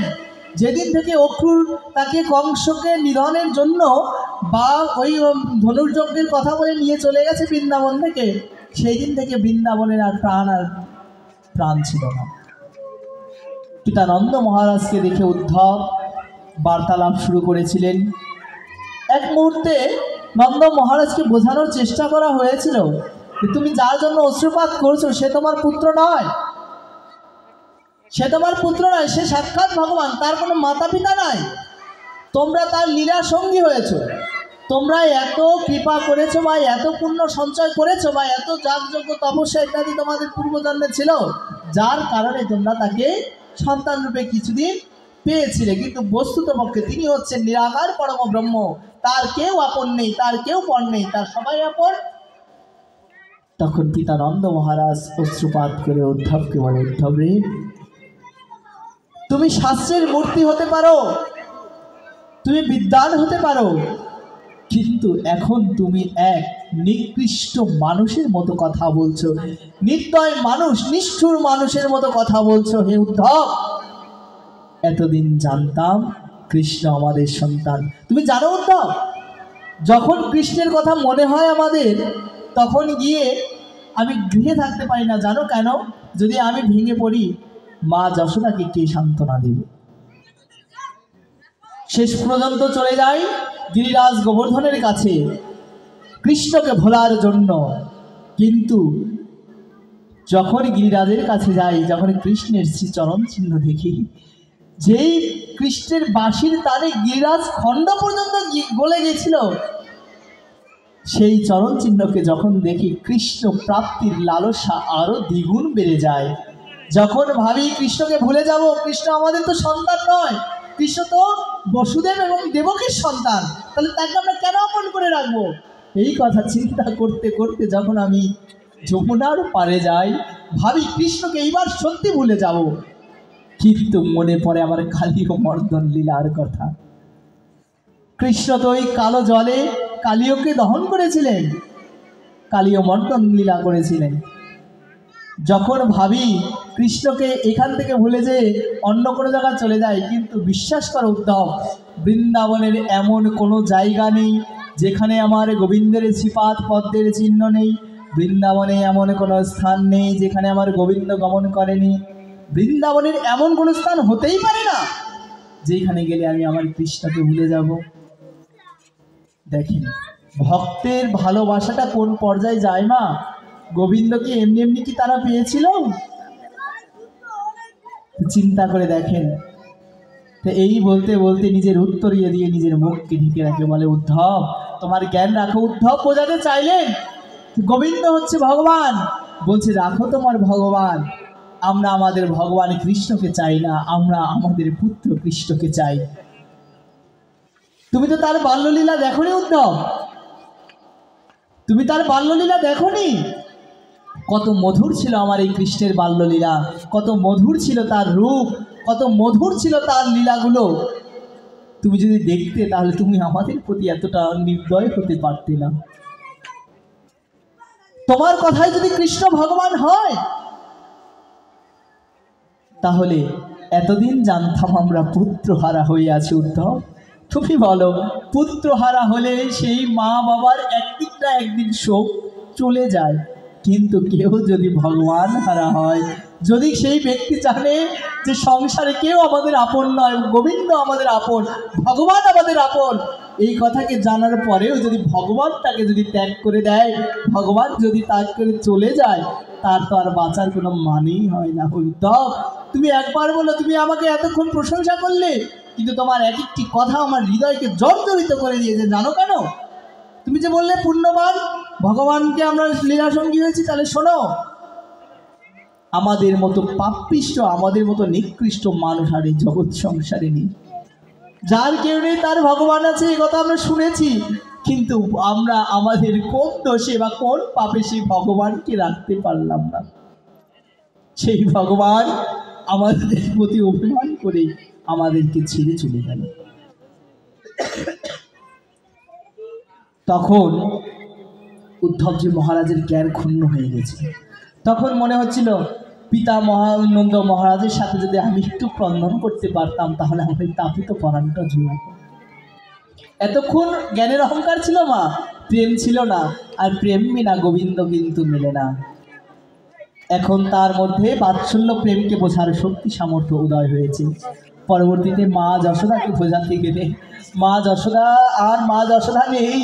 যেদিন থেকে অক্রূর তাকে কংসকে নিধনের জন্য বা ওই ধনুর্যজ্ঞের কথা বলে নিয়ে চলে গেছে বৃন্দাবন থেকে, সেই দিন থেকে বৃন্দাবনের আর প্রাণ ছিল না। পিতা নন্দ মহারাজকে দেখে উদ্ধব বার্তালাপ শুরু করেছিলেন। এক মুহূর্তে নন্দ মহারাজকে বোঝানোর চেষ্টা করা হয়েছিল যে তুমি যার জন্য অশ্রুপাত করছো, সে তোমার পুত্র নয়, সে তোমার পুত্র নয়, সে সাক্ষাৎ ভগবান, তার কোনো মাতা পিতা নাই, তোমরা তার লীলা সঙ্গী হয়েছ। তোমরা এত কৃপা করেছো বা এত পুণ্য সঞ্চয় করেছো বা এত যাগযজ্ঞ তপস্যা ইত্যাদি তোমাদের পূর্বজন্মে ছিল, যার কারণে তোমরা তাকে সন্তান রূপে কিছুদিন পেয়েছিলে, কিন্তু বস্তুত পক্ষে তিনি হচ্ছেন নিরাকার পরম ব্রহ্ম। তার কেউ আপন নেই, তার কেউ পর নেই, তার সবাই আপন। তখন পিতা নন্দ মহারাজ অশ্রুপাত করে উদ্ধবকে বলে, উদ্ধব রে, তুমি শাস্ত্রের মূর্তি হতে পারো, তুমি বিদ্বান হতে পারো, কিন্তু এখন তুমি এক নিকৃষ্ট মানুষের মতো কথা বলছো, নির্দয় মানুষ, নিষ্ঠুর মানুষের মতো কথা বলছো। হে উদ্ধব, এতদিন জানতাম কৃষ্ণ আমাদের সন্তান। তুমি জানো উদ্ধব, যখন কৃষ্ণের কথা মনে হয় আমাদের, তখন গিয়ে আমি গৃহে থাকতে পারি না। জানো কেন? যদি আমি ভেঙে পড়ি, মা যশোদাকে কে সান্ত্বনা দেবে? শেষ পর্যন্ত চলে যাই গিরিরাজ গোবর্ধনের কাছে কৃষ্ণকে ভোলার জন্য। কিন্তু যখন গিরিরাজের কাছে যাই, যখন কৃষ্ণের চরণ চিহ্ন দেখি, যেই কৃষ্ণের বাঁশির তারে গিরিরাজ খণ্ড পর্যন্ত গলে গেছিল, সেই চরণ চিহ্নকে যখন দেখি, কৃষ্ণ প্রাপ্তির লালসা আরো দ্বিগুণ বেড়ে যায়। যখন ভাবি কৃষ্ণকে ভুলে যাব, কৃষ্ণ আমাদের তো সন্তান নয়, কৃষ্ণ তো বসুদেব এবং দেবকীর সন্তান, তাহলে তাকে আমরা কেন আপন করে রাখবো? এই কথা চিন্তা করতে করতে যখন আমি যমুনার পারে যাই, ভাবি কৃষ্ণকে এইবার সত্যি ভুলে যাব। কিন্তু মনে পড়ে আমার কালীয় মর্দন লীলার কথা। কৃষ্ণ তো ওই কালো জলে কালীয়কে দহন করেছিলেন, কালীয় মর্দন লীলা করেছিলেন। যখন ভাবি কৃষ্ণকে এখান থেকে ভুলে যে অন্য কোনো জায়গায় চলে যায়, কিন্তু বিশ্বাস করো উদ্ধব, বৃন্দাবনের এমন কোনো জায়গা নেই যেখানে আমার গোবিন্দের শ্রীপাদ পদ্মের চিহ্ন নেই। বৃন্দাবনে এমন কোনো স্থান নেই যেখানে আমার গোবিন্দ গমন করেনি। বৃন্দাবনের এমন কোনো স্থান হতেই পারে না যেখানে গেলে আমি আমার কৃষ্ণকে ভুলে যাব। দেখেন ভক্তের ভালোবাসাটা কোন পর্যায়ে যায়। মা গোবিন্দকে এমনি এমনি কি তারা পেয়েছিল? চিন্তা করে দেখেন। তো এই বলতে বলতে নিজের উত্তরিয়ে দিয়ে নিজের মুখকে ঢেকে রাখে, বলে, উদ্ধব, তোমার জ্ঞান রাখো। উদ্ধব বোঝাতে চাইলেন গোবিন্দ হচ্ছে ভগবান, বলছে রাখো তোমার ভগবান। আমরা আমাদের ভগবান কৃষ্ণকে চাই না, আমরা আমাদের পুত্র কৃষ্ণকে চাই। তুমি তো তার বাল্যলীলা দেখোনি উদ্ধব, তুমি তার বাল্যলীলা দেখোনি? কত মধুর ছিল আমার এই কৃষ্ণের বাল্যলীলা, কত মধুর ছিল তার রূপ, কত মধুর ছিল তার লীলাগুলো। তুমি যদি দেখতে, তাহলে তুমি আমাদের প্রতি এতটা নির্দয় হতে পারতে না। তোমার কথায় যদি কৃষ্ণ ভগবান হয়, তাহলে এতদিন জানতাম আমরা পুত্রহারা হয়ে আছি। উদ্ধব, তুমি বলো, পুত্রহারা হলে সেই মা বাবার একদিন না একদিন শোক চলে যায়, কিন্তু কেউ যদি ভগবান হারা হয়, যদি সেই ব্যক্তি জানে যে সংসারে কেউ আমাদের আপন নয়, গোবিন্দ আমাদের আপন, ভগবান আমাদের আপন, এই কথাকে জানার পরেও যদি ভগবান তাকে যদি ত্যাগ করে দেয়, ভগবান যদি ত্যাগ করে চলে যায়, তার তো আর বাঁচার কোনো মানেই হয় না। উদ্ধব, তুমি একবার বলো, তুমি আমাকে এতক্ষণ প্রশংসা করলে, কিন্তু তোমার এক একটি কথা আমার হৃদয়কে জর্জরিত করে দিয়েছে। জানো কেন? তুমি যে বললে পুণ্যবান, ভগবানকে আমরা লীলাসঙ্গী হয়েছি, তাহলে শোনো, আমাদের মতো পাপিষ্ঠ, আমাদের মতো নিকৃষ্ট মানুষ আর এই জগৎ সংসারে নেই। যার কেউ নেই তার ভগবান আছে, এই কথা আমরা শুনেছি, কিন্তু আমরা আমাদের কোন দোষে বা কোন পাপে সেই ভগবানকে রাখতে পারলাম না। সেই ভগবান আমাদের প্রতি অভিমান করে আমাদেরকে ছেড়ে চলে গেল। তখন উদ্ধবজি মহারাজের জ্ঞান ক্ষুণ্ণ হয়ে গেছে। তখন মনে হচ্ছিল পিতা মহানন্দ মহারাজের সাথে যদি আমি একটু ক্রন্দন করতে পারতাম, তাহলে আমাদের তাপিত পরাণটা জুড়াত। এতক্ষণ জ্ঞানের অহংকার ছিল, মা, প্রেম ছিল না। আর প্রেম বিনা গোবিন্দ কিন্তু মেলে না। এখন তার মধ্যে বাৎসল্য প্রেমকে বোঝার শক্তি সামর্থ্য উদয় হয়েছে। পরবর্তীতে মা যশোদাকে বোঝাতে গেলে, মা যশোদা আর মা যশোদা নেই।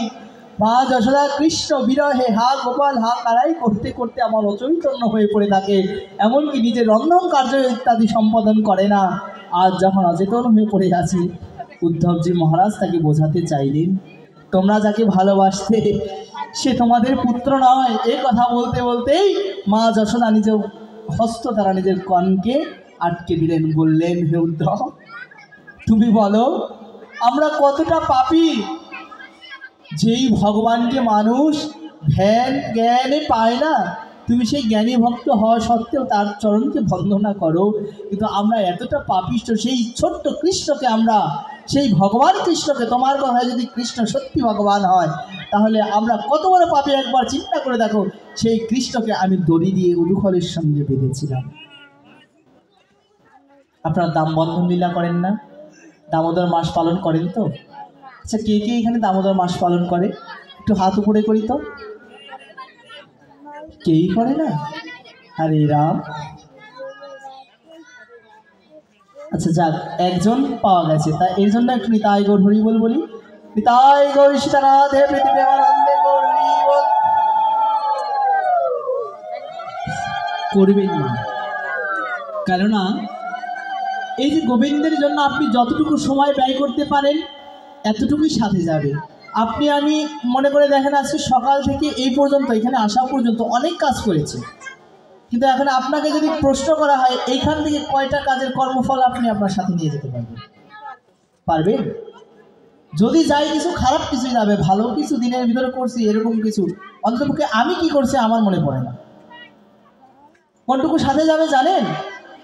মা যশোদা কৃষ্ণ বিরহে হা গোপাল হা কারাই করতে করতে আমার অচৈতন্য হয়ে পড়ে থাকে, এমনকি নিজের রন্ধন কার্য ইত্যাদি সম্পাদন করে না। আজ যখন অচেতন হয়ে পড়ে আছে, উদ্ধবজি মহারাজ তাকে বোঝাতে চাইলেন, তোমরা যাকে ভালোবাসতে সে তোমাদের পুত্র নয়। এই কথা বলতে বলতেই মা যশোদা নিজের হস্ত দ্বারা নিজের কর্ণকে আটকে দিলেন, বললেন, হে উদ্ধব, তুমি বলো আমরা কতটা পাপী, যেই ভগবানকে মানুষ ধ্যান জ্ঞানে পায় না, তুমি সেই জ্ঞানী ভক্ত হওয়া সত্ত্বেও তার চরণকে বন্দনা করো। কিন্তু আমরা এতটা পাপিষ্ঠ, সেই ছোট্ট কৃষ্ণকে আমরা, সেই ভগবান কৃষ্ণকে, তোমার কথায় যদি কৃষ্ণ সত্যি ভগবান হয় তাহলে আমরা কত বড় পাপী একবার চিন্তা করে দেখো। সেই কৃষ্ণকে আমি দড়ি দিয়ে উলুখলের সঙ্গে বেঁধেছিলাম। আপনারা দাম বন্ধন লীলা করেন না? দামোদর মাস পালন করেন তো? আচ্ছা, কে কে এখানে দামোদর মাস পালন করে? একটু হাত উপরে করি তো। কেই করে না? হরে রাম। আচ্ছা যাক, একজন পাওয়া গেছে, তা এর জন্য একটু নিতাই গৌর হরি বল বলি। নিতাই গৌর সীতারাধে প্রীতিপ্রেমানন্দে গৌর হরি বল। করবেন না, কেননা এই যে গোবিন্দের জন্য আপনি যতটুকু সময় ব্যয় করতে পারেন এতটুকুই সাথে যাবে। আপনি আমি মনে করে দেখেন, আজকে সকাল থেকে এই পর্যন্ত, এখানে আসা পর্যন্ত অনেক কাজ করেছে, কিন্তু এখন আপনাকে যদি প্রশ্ন করা হয় এইখান থেকে কয়টা কাজের কর্মফল আপনি আপনার সাথে নিয়ে যেতে পারবেন? পারবেন? যদি যাই কিছু খারাপ কিছু যাবে, ভালো কিছু দিনের ভিতরে করছি এরকম কিছু অন্ততপক্ষে আমি কি করছি আমার মনে পড়ে না। কোনটুকু সাথে যাবে জানেন?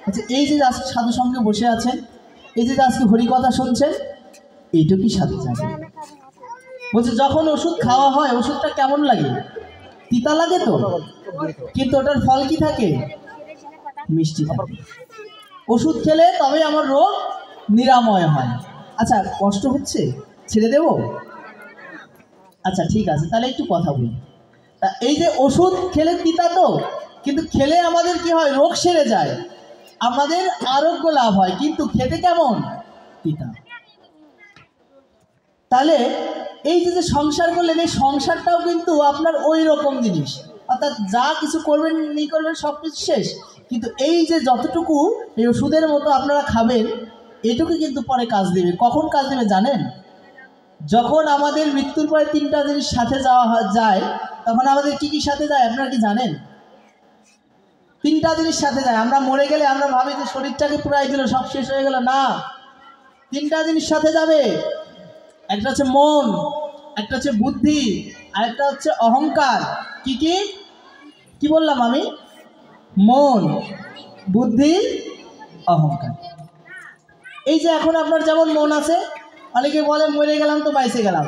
আচ্ছা, এই যে আজকে সাধু সঙ্গে বসে আছেন, এই যে আজকে হরিকথা শুনছেন, এইটুকুই সাথে যাবে। বলছে যখন ওষুধ খাওয়া হয় ওষুধটা কেমন লাগে? তিতা লাগে তো, কিন্তু ওটার ফল কি থাকে? মিষ্টি থাকে। ওষুধ খেলে তবে আমার রোগ নিরাময় হয়। আচ্ছা, কষ্ট হচ্ছে, ছেড়ে দেব? আচ্ছা ঠিক আছে, তাহলে একটু কথা বলি। তা এই যে ওষুধ খেলে তিতা তো, কিন্তু খেলে আমাদের কি হয়? রোগ সেরে যায়, আমাদের আরোগ্য লাভ হয়, কিন্তু খেতে কেমন? তিতা। তাহলে এই যে সংসার করলেন, এই সংসারটাও কিন্তু আপনার ওই রকম জিনিস, অর্থাৎ যা কিছু করবেন নি করবেন সব কিছু শেষ, কিন্তু এই যে যতটুকু এই ওষুধের মতো আপনারা খাবেন এটুকু কিন্তু পরে কাজ দেবে। কখন কাজ দেবে জানেন? যখন আমাদের মৃত্যুর পরে তিনটা জিনিস সাথে যাওয়া যায়, তখন আমাদের কি কি সাথে যায় আপনারা কি জানেন? তিনটা জিনিস সাথে যায়। আমরা মরে গেলে আমরা ভাবি যে শরীরটাকে পুরাই দিল, সব শেষ হয়ে গেল, না, তিনটা জিনিস সাথে যাবে। একটা হচ্ছে মন, একটা হচ্ছে বুদ্ধি, আর একটা হচ্ছে অহংকার। কি কি কি বললাম আমি? মন, বুদ্ধি, অহংকার। এই যে এখন আপনার যেমন মন আছে, অনেকে বলে মরে গেলাম তো বাইসে গেলাম,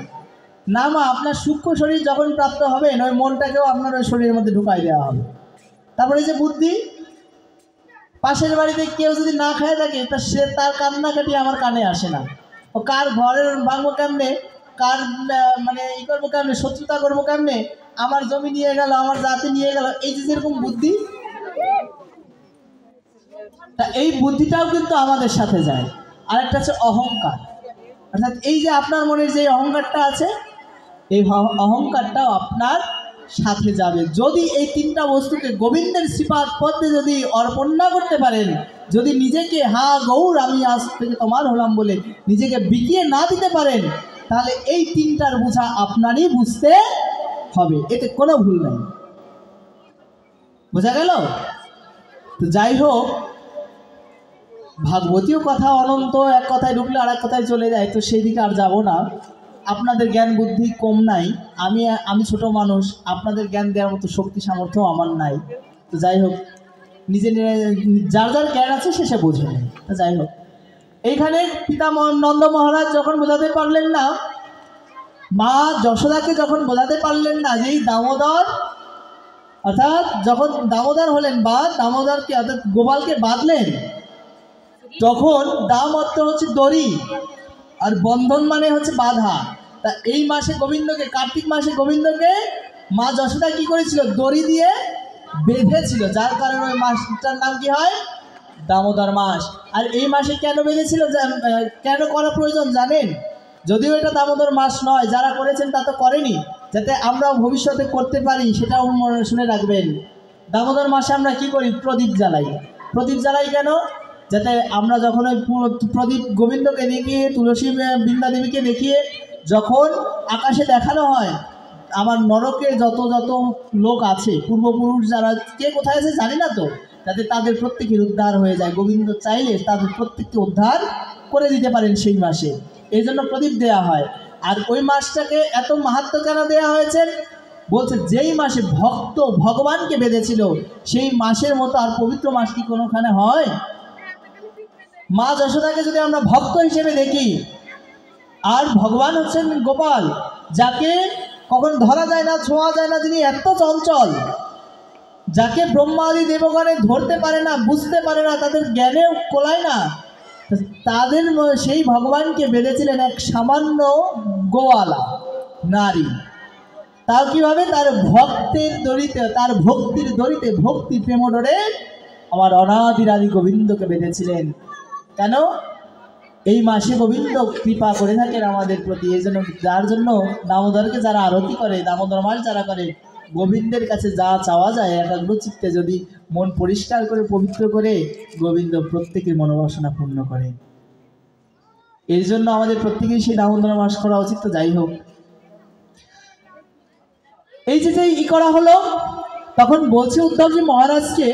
না মা, আপনার সূক্ষ্ম শরীর যখন প্রাপ্ত হবে ওই মনটাকেও আপনার ওই শরীরের মধ্যে ঢুকাই দেওয়া হবে। তারপরে যে বুদ্ধি, পাশের বাড়িতে কেউ যদি না খায় থাকে তা সে তার কান্নাকাটি আমার কানে আসে না, ও কার ঘরের ভাঙবো কেমনে, কার মানে ই করবো কেমনে, শত্রুতা করবো কেমনে, আমার জমি নিয়ে গেল, আমার জাতি নিয়ে গেল, এই যে যেরকম বুদ্ধি, তা এই বুদ্ধিটাও কিন্তু আমাদের সাথে যায়। আর একটা হচ্ছে অহংকার, অর্থাৎ এই যে আপনার মনের যে অহংকারটা আছে, এই অহংকারটাও আপনার সাথে যাবে। যদি এই তিনটা বস্তুকে গোবিন্দের শ্রীপাদ পদ্মে যদি অর্পণ না করতে পারেন, যদি নিজেকে হা গৌর আমি আজ থেকে তোমার হলাম বলে নিজেকে বিকিয়ে না দিতে পারেন, তাহলে এই তিনটার বোঝা আপনারই বুঝতে হবে, এতে কোনো ভুল নেই। বোঝা গেল? তো যাই হোক, ভাগবতীয় কথা অনন্ত, এক কথায় ঢুকলে আর এক কথায় চলে যায়, তো সেই দিকে আর যাব না। আপনাদের জ্ঞান বুদ্ধি কম নাই, আমি ছোট মানুষ, আপনাদের জ্ঞান দেওয়ার মতো শক্তি সামর্থ্য আমার নাই। তো যাই হোক, নিজে যার যার জ্ঞান আছে সে বোঝে নেই। তো যাই হোক, এইখানে পিতা নন্দ মহারাজ যখন বোঝাতে পারলেন না, মা যশোদাকে যখন বোঝাতে পারলেন না যে এই দামোদর, অর্থাৎ যখন দামোদর হলেন বা দামোদরকে অর্থাৎ গোপালকে বাঁধলেন, তখন দাম অর্থ হচ্ছে দড়ি, আর বন্ধন মানে হচ্ছে বাধা। তা এই মাসে গোবিন্দকে, কার্তিক মাসে গোবিন্দকে মা যশোদা কি করেছিল? দড়ি দিয়ে বেঁধেছিল, যার কারণে ওই মাসটার নাম কি হয়? দামোদর মাস। আর এই মাসে কেন বেঁধেছিল, কেন করা প্রয়োজন জানেন? যদিও এটা দামোদর মাস নয়, যারা করেছেন তা তো করেনি, যাতে আমরাও ভবিষ্যতে করতে পারি সেটাও শুনে রাখবেন। দামোদর মাসে আমরা কি করি? প্রদীপ জ্বালাই। প্রদীপ জ্বালাই কেন? যাতে আমরা যখন ওই প্রদীপ গোবিন্দকে দেখিয়ে, তুলসী বৃন্দা দেবীকে দেখিয়ে যখন আকাশে দেখানো হয় আমার নরকে যত যত লোক আছে, পূর্বপুরুষ যারা কে কোথায় আছে জানি না তো, যাতে তাদের প্রত্যেকের উদ্ধার হয়ে যায়। গোবিন্দ চাইলে তাদের প্রত্যেককে উদ্ধার করে দিতে পারেন সেই মাসে, এই জন্য প্রদীপ দেওয়া হয়। আর ওই মাসটাকে এত মাহাত্ম্য কেন দেওয়া হয়েছে? বলছে যেই মাসে ভক্ত ভগবানকে বেঁধেছিল সেই মাসের মতো আর পবিত্র মাস কি কোনোখানে হয়? মা যশোদাকে যদি আমরা ভক্ত হিসেবে দেখি, আর ভগবান হচ্ছেন গোপাল, যাকে কখন ধরা যায় না, ছোঁয়া যায় না, যিনি এত চঞ্চল, যাকে ব্রহ্মাদি দেবগণে ধরতে পারে না, বুঝতে পারে না, তাদের জ্ঞানেও কোলায় না, তাদের সেই ভগবানকে বেঁধেছিলেন এক সামান্য গোয়ালা নারী। তাও কিভাবে? তার ভক্তের দড়িতে, তার ভক্তির দড়িতে, ভক্তি প্রেমডোরে আমার অনাদিরাদি গোবিন্দকে বেঁধেছিলেন। কেন? এই মাসে গোবিন্দ কৃপা করে থাকেন আমাদের প্রতি। এই জন্য যার জন্য দামোদরকে যারা আরতি করে, দামোদর মাস যারা করে, গোবিন্দের কাছে যা চাওয়া যায় একাগ্র চিত্তে যদি মন পরিষ্কার করে পবিত্র করে, গোবিন্দ প্রত্যেকের মনোবাসনা পূর্ণ করে। এর জন্য আমাদের প্রত্যেকেই সেই দামোদর মাস করা উচিত। তো যাই হোক, এই যে করা হলো, তখন বলছে উদ্ধবজি মহারাজকে,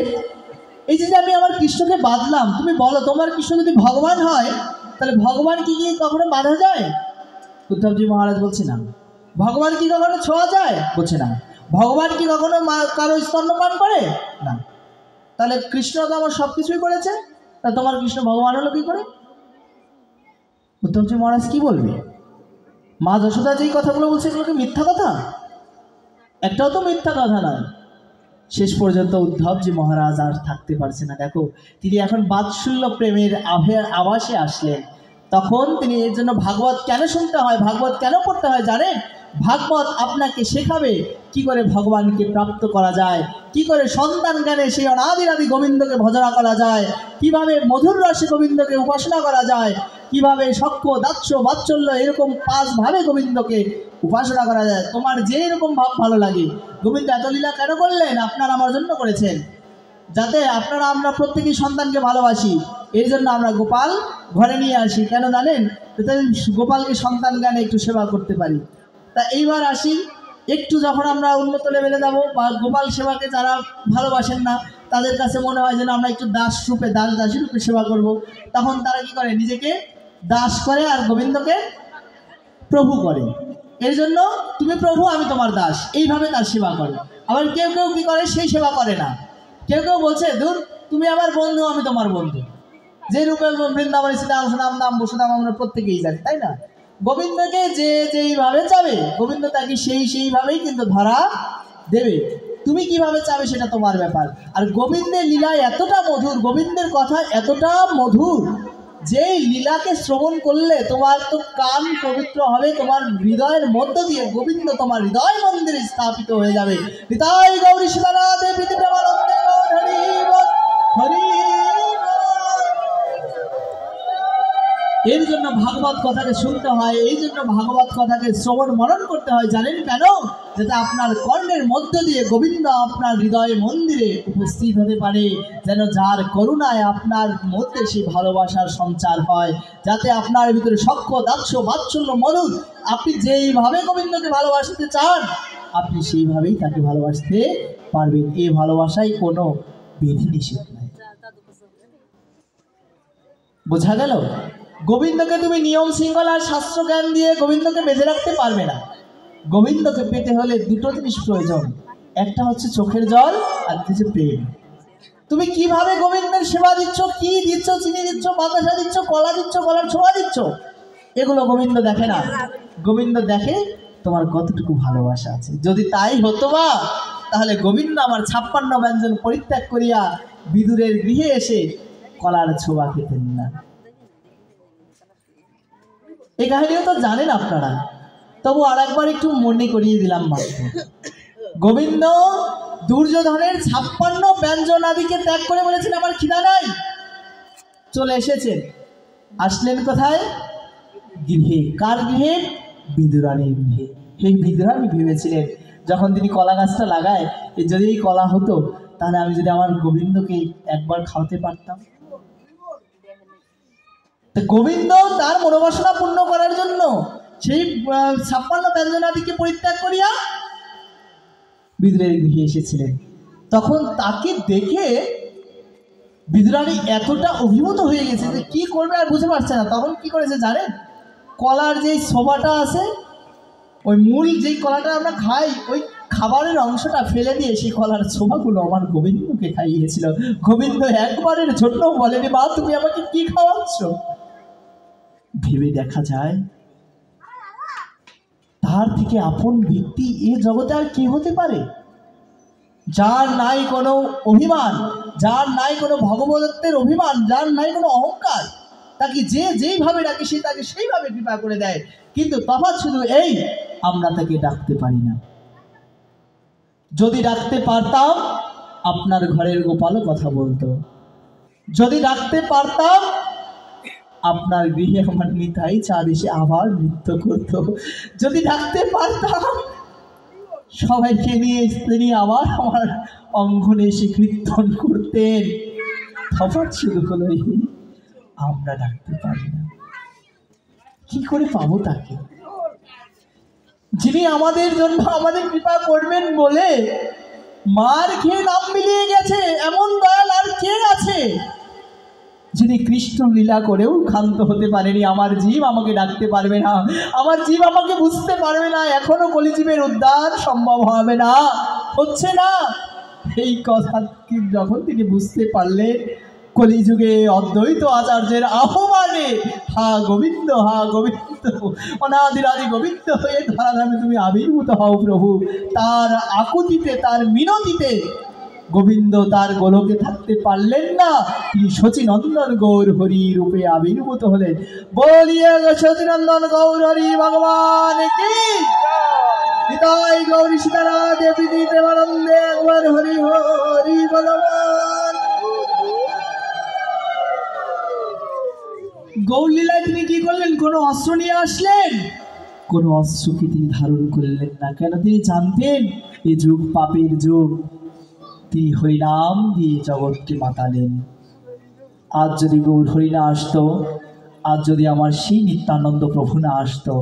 এই যে আমি আমার কৃষ্ণকে বাঁধলাম, তুমি বলো তোমার কৃষ্ণ যদি ভগবান হয় তাহলে ভগবান কি কখনো বাঁধা যায়? উদ্ধবজি মহারাজ বলছে না। ভগবান কি কখনো ছোঁয়া যায়? বলছে না। ভগবান কি কখনো কারো স্তন্যপান করে? না। তাহলে কৃষ্ণ তো আমার সব কিছুই করেছে, তা তোমার কৃষ্ণ ভগবান হলো কি করে? উদ্ধবজি মহারাজ কি বলবে? মা যশোদা যেই কথাগুলো বলছে এগুলো কি মিথ্যা কথা? একটাও তো মিথ্যা কথা নয়। শেষ পর্যন্ত উদ্ধবজি মহারাজ আর থাকতে পারছে না। দেখো, তিনি এখন বাৎসল্য প্রেমের আভাসে আসলেন। তখন তিনি এর জন্য ভাগবত কেন শুনতে হয়, ভাগবত কেন পড়তে হয় জানেন? ভাগবত আপনাকে শেখাবে কি করে ভগবানকে প্রাপ্ত করা যায়, কি করে সন্তান জ্ঞানে সেই অনাদিরাদি গোবিন্দকে ভজনা করা যায়, কিভাবে মধুর রসে গোবিন্দকে উপাসনা করা যায়, কিভাবে সখ্য দাস্য বাৎসল্য এরকম 5 ভাবে গোবিন্দকে উপাসনা করা যায়। তোমার যে এরকম ভাব ভালো লাগে, গোবিন্দ এত লীলা কেন করলেন? আপনার আমার জন্য করেছেন, যাতে আপনারা আমরা প্রত্যেকেই সন্তানকে ভালোবাসি। এই জন্য আমরা গোপাল ঘরে নিয়ে আসি। কেন জানেন? যাতে গোপালকে সন্তান জ্ঞানে একটু সেবা করতে পারি। তা এইবার আসি, একটু যখন আমরা উন্নত লেভেলে যাব, বা গোপাল সেবাকে যারা ভালোবাসেন না তাদের কাছে মনে হয় যেন আমরা একটু দাস রূপে, দাসী রূপে সেবা করব, তখন তারা কি করে? নিজেকে দাস করে আর গোবিন্দকে প্রভু করে। এর জন্য তুমি প্রভু, আমি তোমার দাস, এইভাবে তার সেবা করে। আবার কেউ কেউ কি করে? সেই সেবা করে না। কেউ কেউ বলছে, দূর, তুমি আমার বন্ধু, আমি তোমার বন্ধু। যে রূপে বৃন্দাবনে সীতারাম নাম বসুধাম আমরা প্রত্যেকেই জানি, তাই না? গোবিন্দকে যে যেইভাবে চাবে গোবিন্দ তাকে সেইভাবেই কিন্তু ধরা দেবে। তুমি কিভাবে চাবে সেটা তোমার ব্যাপার। আর গোবিন্দের লীলা এতটা মধুর, গোবিন্দের কথা এতটা মধুর, যে লীলাকে শ্রবণ করলে তোমার তো কান পবিত্র হবে, তোমার হৃদয়ের মধ্য দিয়ে গোবিন্দ তোমার হৃদয় মন্দিরে স্থাপিত হয়ে যাবে। হৃদয় গৌরী সীতানাথে প্রীতি প্রেমানন্দে হরি বল, হরি বল। এর জন্য ভাগবত কথাকে শুনতে হয়, এই জন্য ভাগবত কথাকে শ্রবণ মনন করতে হয়। জানেন কেন? যাতে আপনার কর্ণের মধ্য দিয়ে গোবিন্দ আপনার হৃদয় মন্দিরে উপস্থিত হতে পারে, যেন যার করুণায় আপনার মধ্যে সেই ভালোবাসার সঞ্চার হয়, যাতে আপনার ভিতরে সখ্য দাস্য বাৎসল্য মধুর, আপনি যেইভাবে গোবিন্দকে ভালোবাসতে চান আপনি সেইভাবেই তাকে ভালোবাসতে পারবেন। এই ভালোবাসায় কোনো বিধি নিষেধ নাই। বোঝা গেল? গোবিন্দকে তুমি নিয়ম শৃঙ্খলা শাস্ত্র জ্ঞান দিয়ে গোবিন্দকে বেঁধে রাখতে পারবে না। গোবিন্দকে পেতে হলে দুটো জিনিস প্রয়োজন, একটা হচ্ছে চোখের জল, আর হচ্ছে প্রেম। তুমি কিভাবে গোবিন্দের সেবা দিচ্ছ, কি দিচ্ছ, চিনি দিচ্ছ, বাতাসা দিচ্ছ, কলা দিচ্ছ, কলার ছোঁয়া দিচ্ছ, এগুলো গোবিন্দ দেখে না। গোবিন্দ দেখে তোমার কতটুকু ভালোবাসা আছে। যদি তাই হতো বা, তাহলে গোবিন্দ আমার 56 ব্যঞ্জন পরিত্যাগ করিয়া বিদুরের গৃহে এসে কলার ছোঁয়া খেতেন না। এই কাহিনীও তো জানেন আপনারা, তবু আর একবার একটু মনে করিয়ে দিলাম মাত্র। গোবিন্দ দুর্যোধনের 56 ব্যঞ্জন আদিকে ত্যাগ করে বলেছেন আমার খিদা নাই, চলে এসেছেন। আসলেন কোথায়? গৃহে। কার গৃহে? বিদুরানীর গৃহে। এই বিদুরানী ভেবেছিলেন যখন তিনি কলা গাছটা লাগায়, যদি এই কলা হতো তাহলে আমি যদি আমার গোবিন্দকে একবার খাওয়াতে পারতাম। গোবিন্দ তার মনোবাসনা পূর্ণ করার জন্য সেই 56 ব্যঞ্জনাদিকে পরিত্যাগ করিয়া বিদুরের গৃহে এসেছিলেন। তখন তাকে দেখে বিদুরানী এতটা অভিভূত হয়ে গেছে যে কি করবে আর বুঝতে পারছে না। তখন কি করেছে জানেন? কলার যেই শোভাটা আছে, ওই মূল যেই কলাটা আমরা খাই, ওই খাবারের অংশটা ফেলে দিয়ে সেই কলার ছোবাগুলো আমার গোবিন্দকে খাইয়েছিল। গোবিন্দ একবারের জন্য বলেনি, মা তুমি আমাকে কি খাওয়াচ্ছ? ভেবে দেখা যায় তার থেকে আপন ব্যক্তি এ জগতে আর কে হতে পারে? যার নাই কোনো অভিমান, যার নাই কোনো ভগবতের অভিমান, যার নাই কোনো অহংকার, তাকে যে যেইভাবে ডাকে সে তাকে সেইভাবে কৃপা করে দেয়। কিন্তু তফাৎ শুধু এই, আমরা তাকে ডাকতে পারি না। যদি ডাকতে পারতাম আপনার ঘরের গোপালও কথা বলতো, যদি ডাকতে পারতাম আপনার গৃহে আমার নিতাই চাঁদ এসে আবার নৃত্য করত, যদি ডাকতে পারতাম সবাইকে নিয়ে তিনি আবার আমার অঙ্গনে এসে কীর্তন করতেন। তফাৎ শুরু হলো এই, আমরা ডাকতে পারি না। কি করে পাবো তাকে, যিনি আমাদের জন্য আমাদের কৃপা করবেন বলে মার খেয়ে নাম মিলিয়ে গেছে? এমন দয়াল আর কে আছে যিনি কৃষ্ণ লীলা করেও ক্ষান্ত হতে পারেনি? আমার জীব আমাকে ডাকতে পারবে না, আমার জীব আমাকে বুঝতে পারবে না, এখনো কলিজীবের উদ্ধার সম্ভব হবে না, হচ্ছে না। এই কথা যখন তিনি বুঝতে পারলেন, কলিযুগে অদ্বৈত আচার্যের আহ্বানে হা গোবিন্দ, হা গোবিন্দ, অনাদিরাদি গোবিন্দ হয়ে ধরাধামে তুমি আবির্ভূত হও প্রভু। তার আকুতিতে, তার মিনতিতে গোবিন্দ তার গোলকে থাকতে পারলেন না, তিনি শচীনন্দন গৌর হরি রূপে আবির্ভূত হলেন। বলিয়ে শচীনন্দন গৌর হরি ভগবান কি নিতাই গৌরী সীতারা দেবী প্রেমানন্দে একবার হরি হরি ভগবান। গৌরলীলায় তিনি কি করলেন? কোনো অস্ত্র নিয়ে আসলেন? কোনো অস্ত্রকে তিনি ধারণ করলেন না। কেন? তিনি জানতেন এ যুগ পাপের যুগ। তিনি হরিনাম দিয়ে জগৎকে মাতালেন। আজ যদি গৌর হরি না আসতো, আজ যদি আমার সেই নিত্যানন্দ প্রভু না আসতো,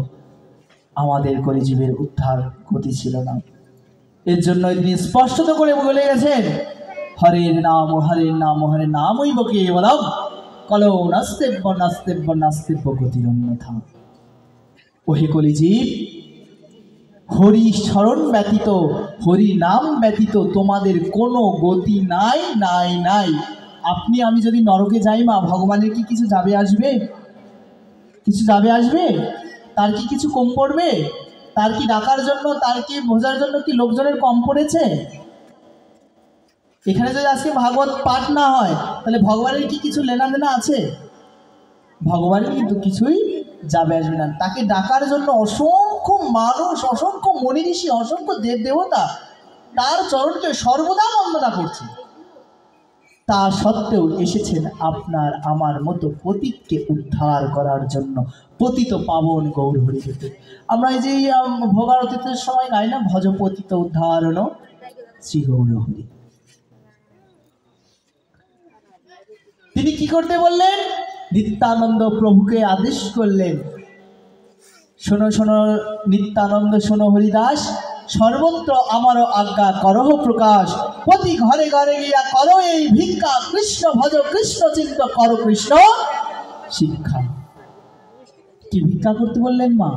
আমাদের কলিজীবের উদ্ধার গতি ছিল না। এর জন্য তিনি স্পষ্টত করে বলে গেছেন, হরের নাম, হরের নাম, হরের নামই বকে বলম, কলো নাস্তেব্য নাস্তেব্য নাস্তেব্য গতির অন্যথা। ওহে কলিজীব, হরি স্মরণ ব্যতীত, হরি নাম ব্যতীত তোমাদের কোনো গতি নাই, নাই, নাই। আপনি আমি যদি নরকে যাই মা, ভগবানের কি কিছু যাবে আসবে? কিছু যাবে আসবে? তার কি কিছু কম পড়বে? তার কি ডাকার জন্য, তার কি বোঝার জন্য কি লোকজনের কম পড়েছে? এখানে যদি আজকে ভাগবত পাঠ না হয়, তাহলে ভগবানের কি কিছু লেনা দেনা আছে? ভগবানের কিন্তু কিছুই যাবে আসবে না। তাকে ডাকার জন্য অসংখ্য মানুষ, অসংখ্য মনি ঋষি, অসংখ্য দেব দেবতা তার চরণকে সর্বদা বন্দনা করছে। তা সত্ত্বেও এসেছেন আপনার আমার মতো পতিতকে উদ্ধার করার জন্য, পতিত পাবন গৌর হরি রূপে। আমরা এই যে ভোগারতির সময় গাই না, ভজ পতিত উদ্ধারণ শ্রী গৌর হরি। তিনি কি করতে বললেন? নিত্যানন্দ প্রভুকে আদেশ করলেন, শোনো শোনো নিত্যানন্দ, শোনো হরিদাস, সর্বত্র আমারও আজ্ঞা করহ প্রকাশ, প্রতি ঘরে ঘরে গিয়া করো এই ভিক্ষা, কৃষ্ণ ভজ কৃষ্ণ চিন্ত করো কৃষ্ণ শিক্ষা। কি ভিক্ষা করতে বললেন মা?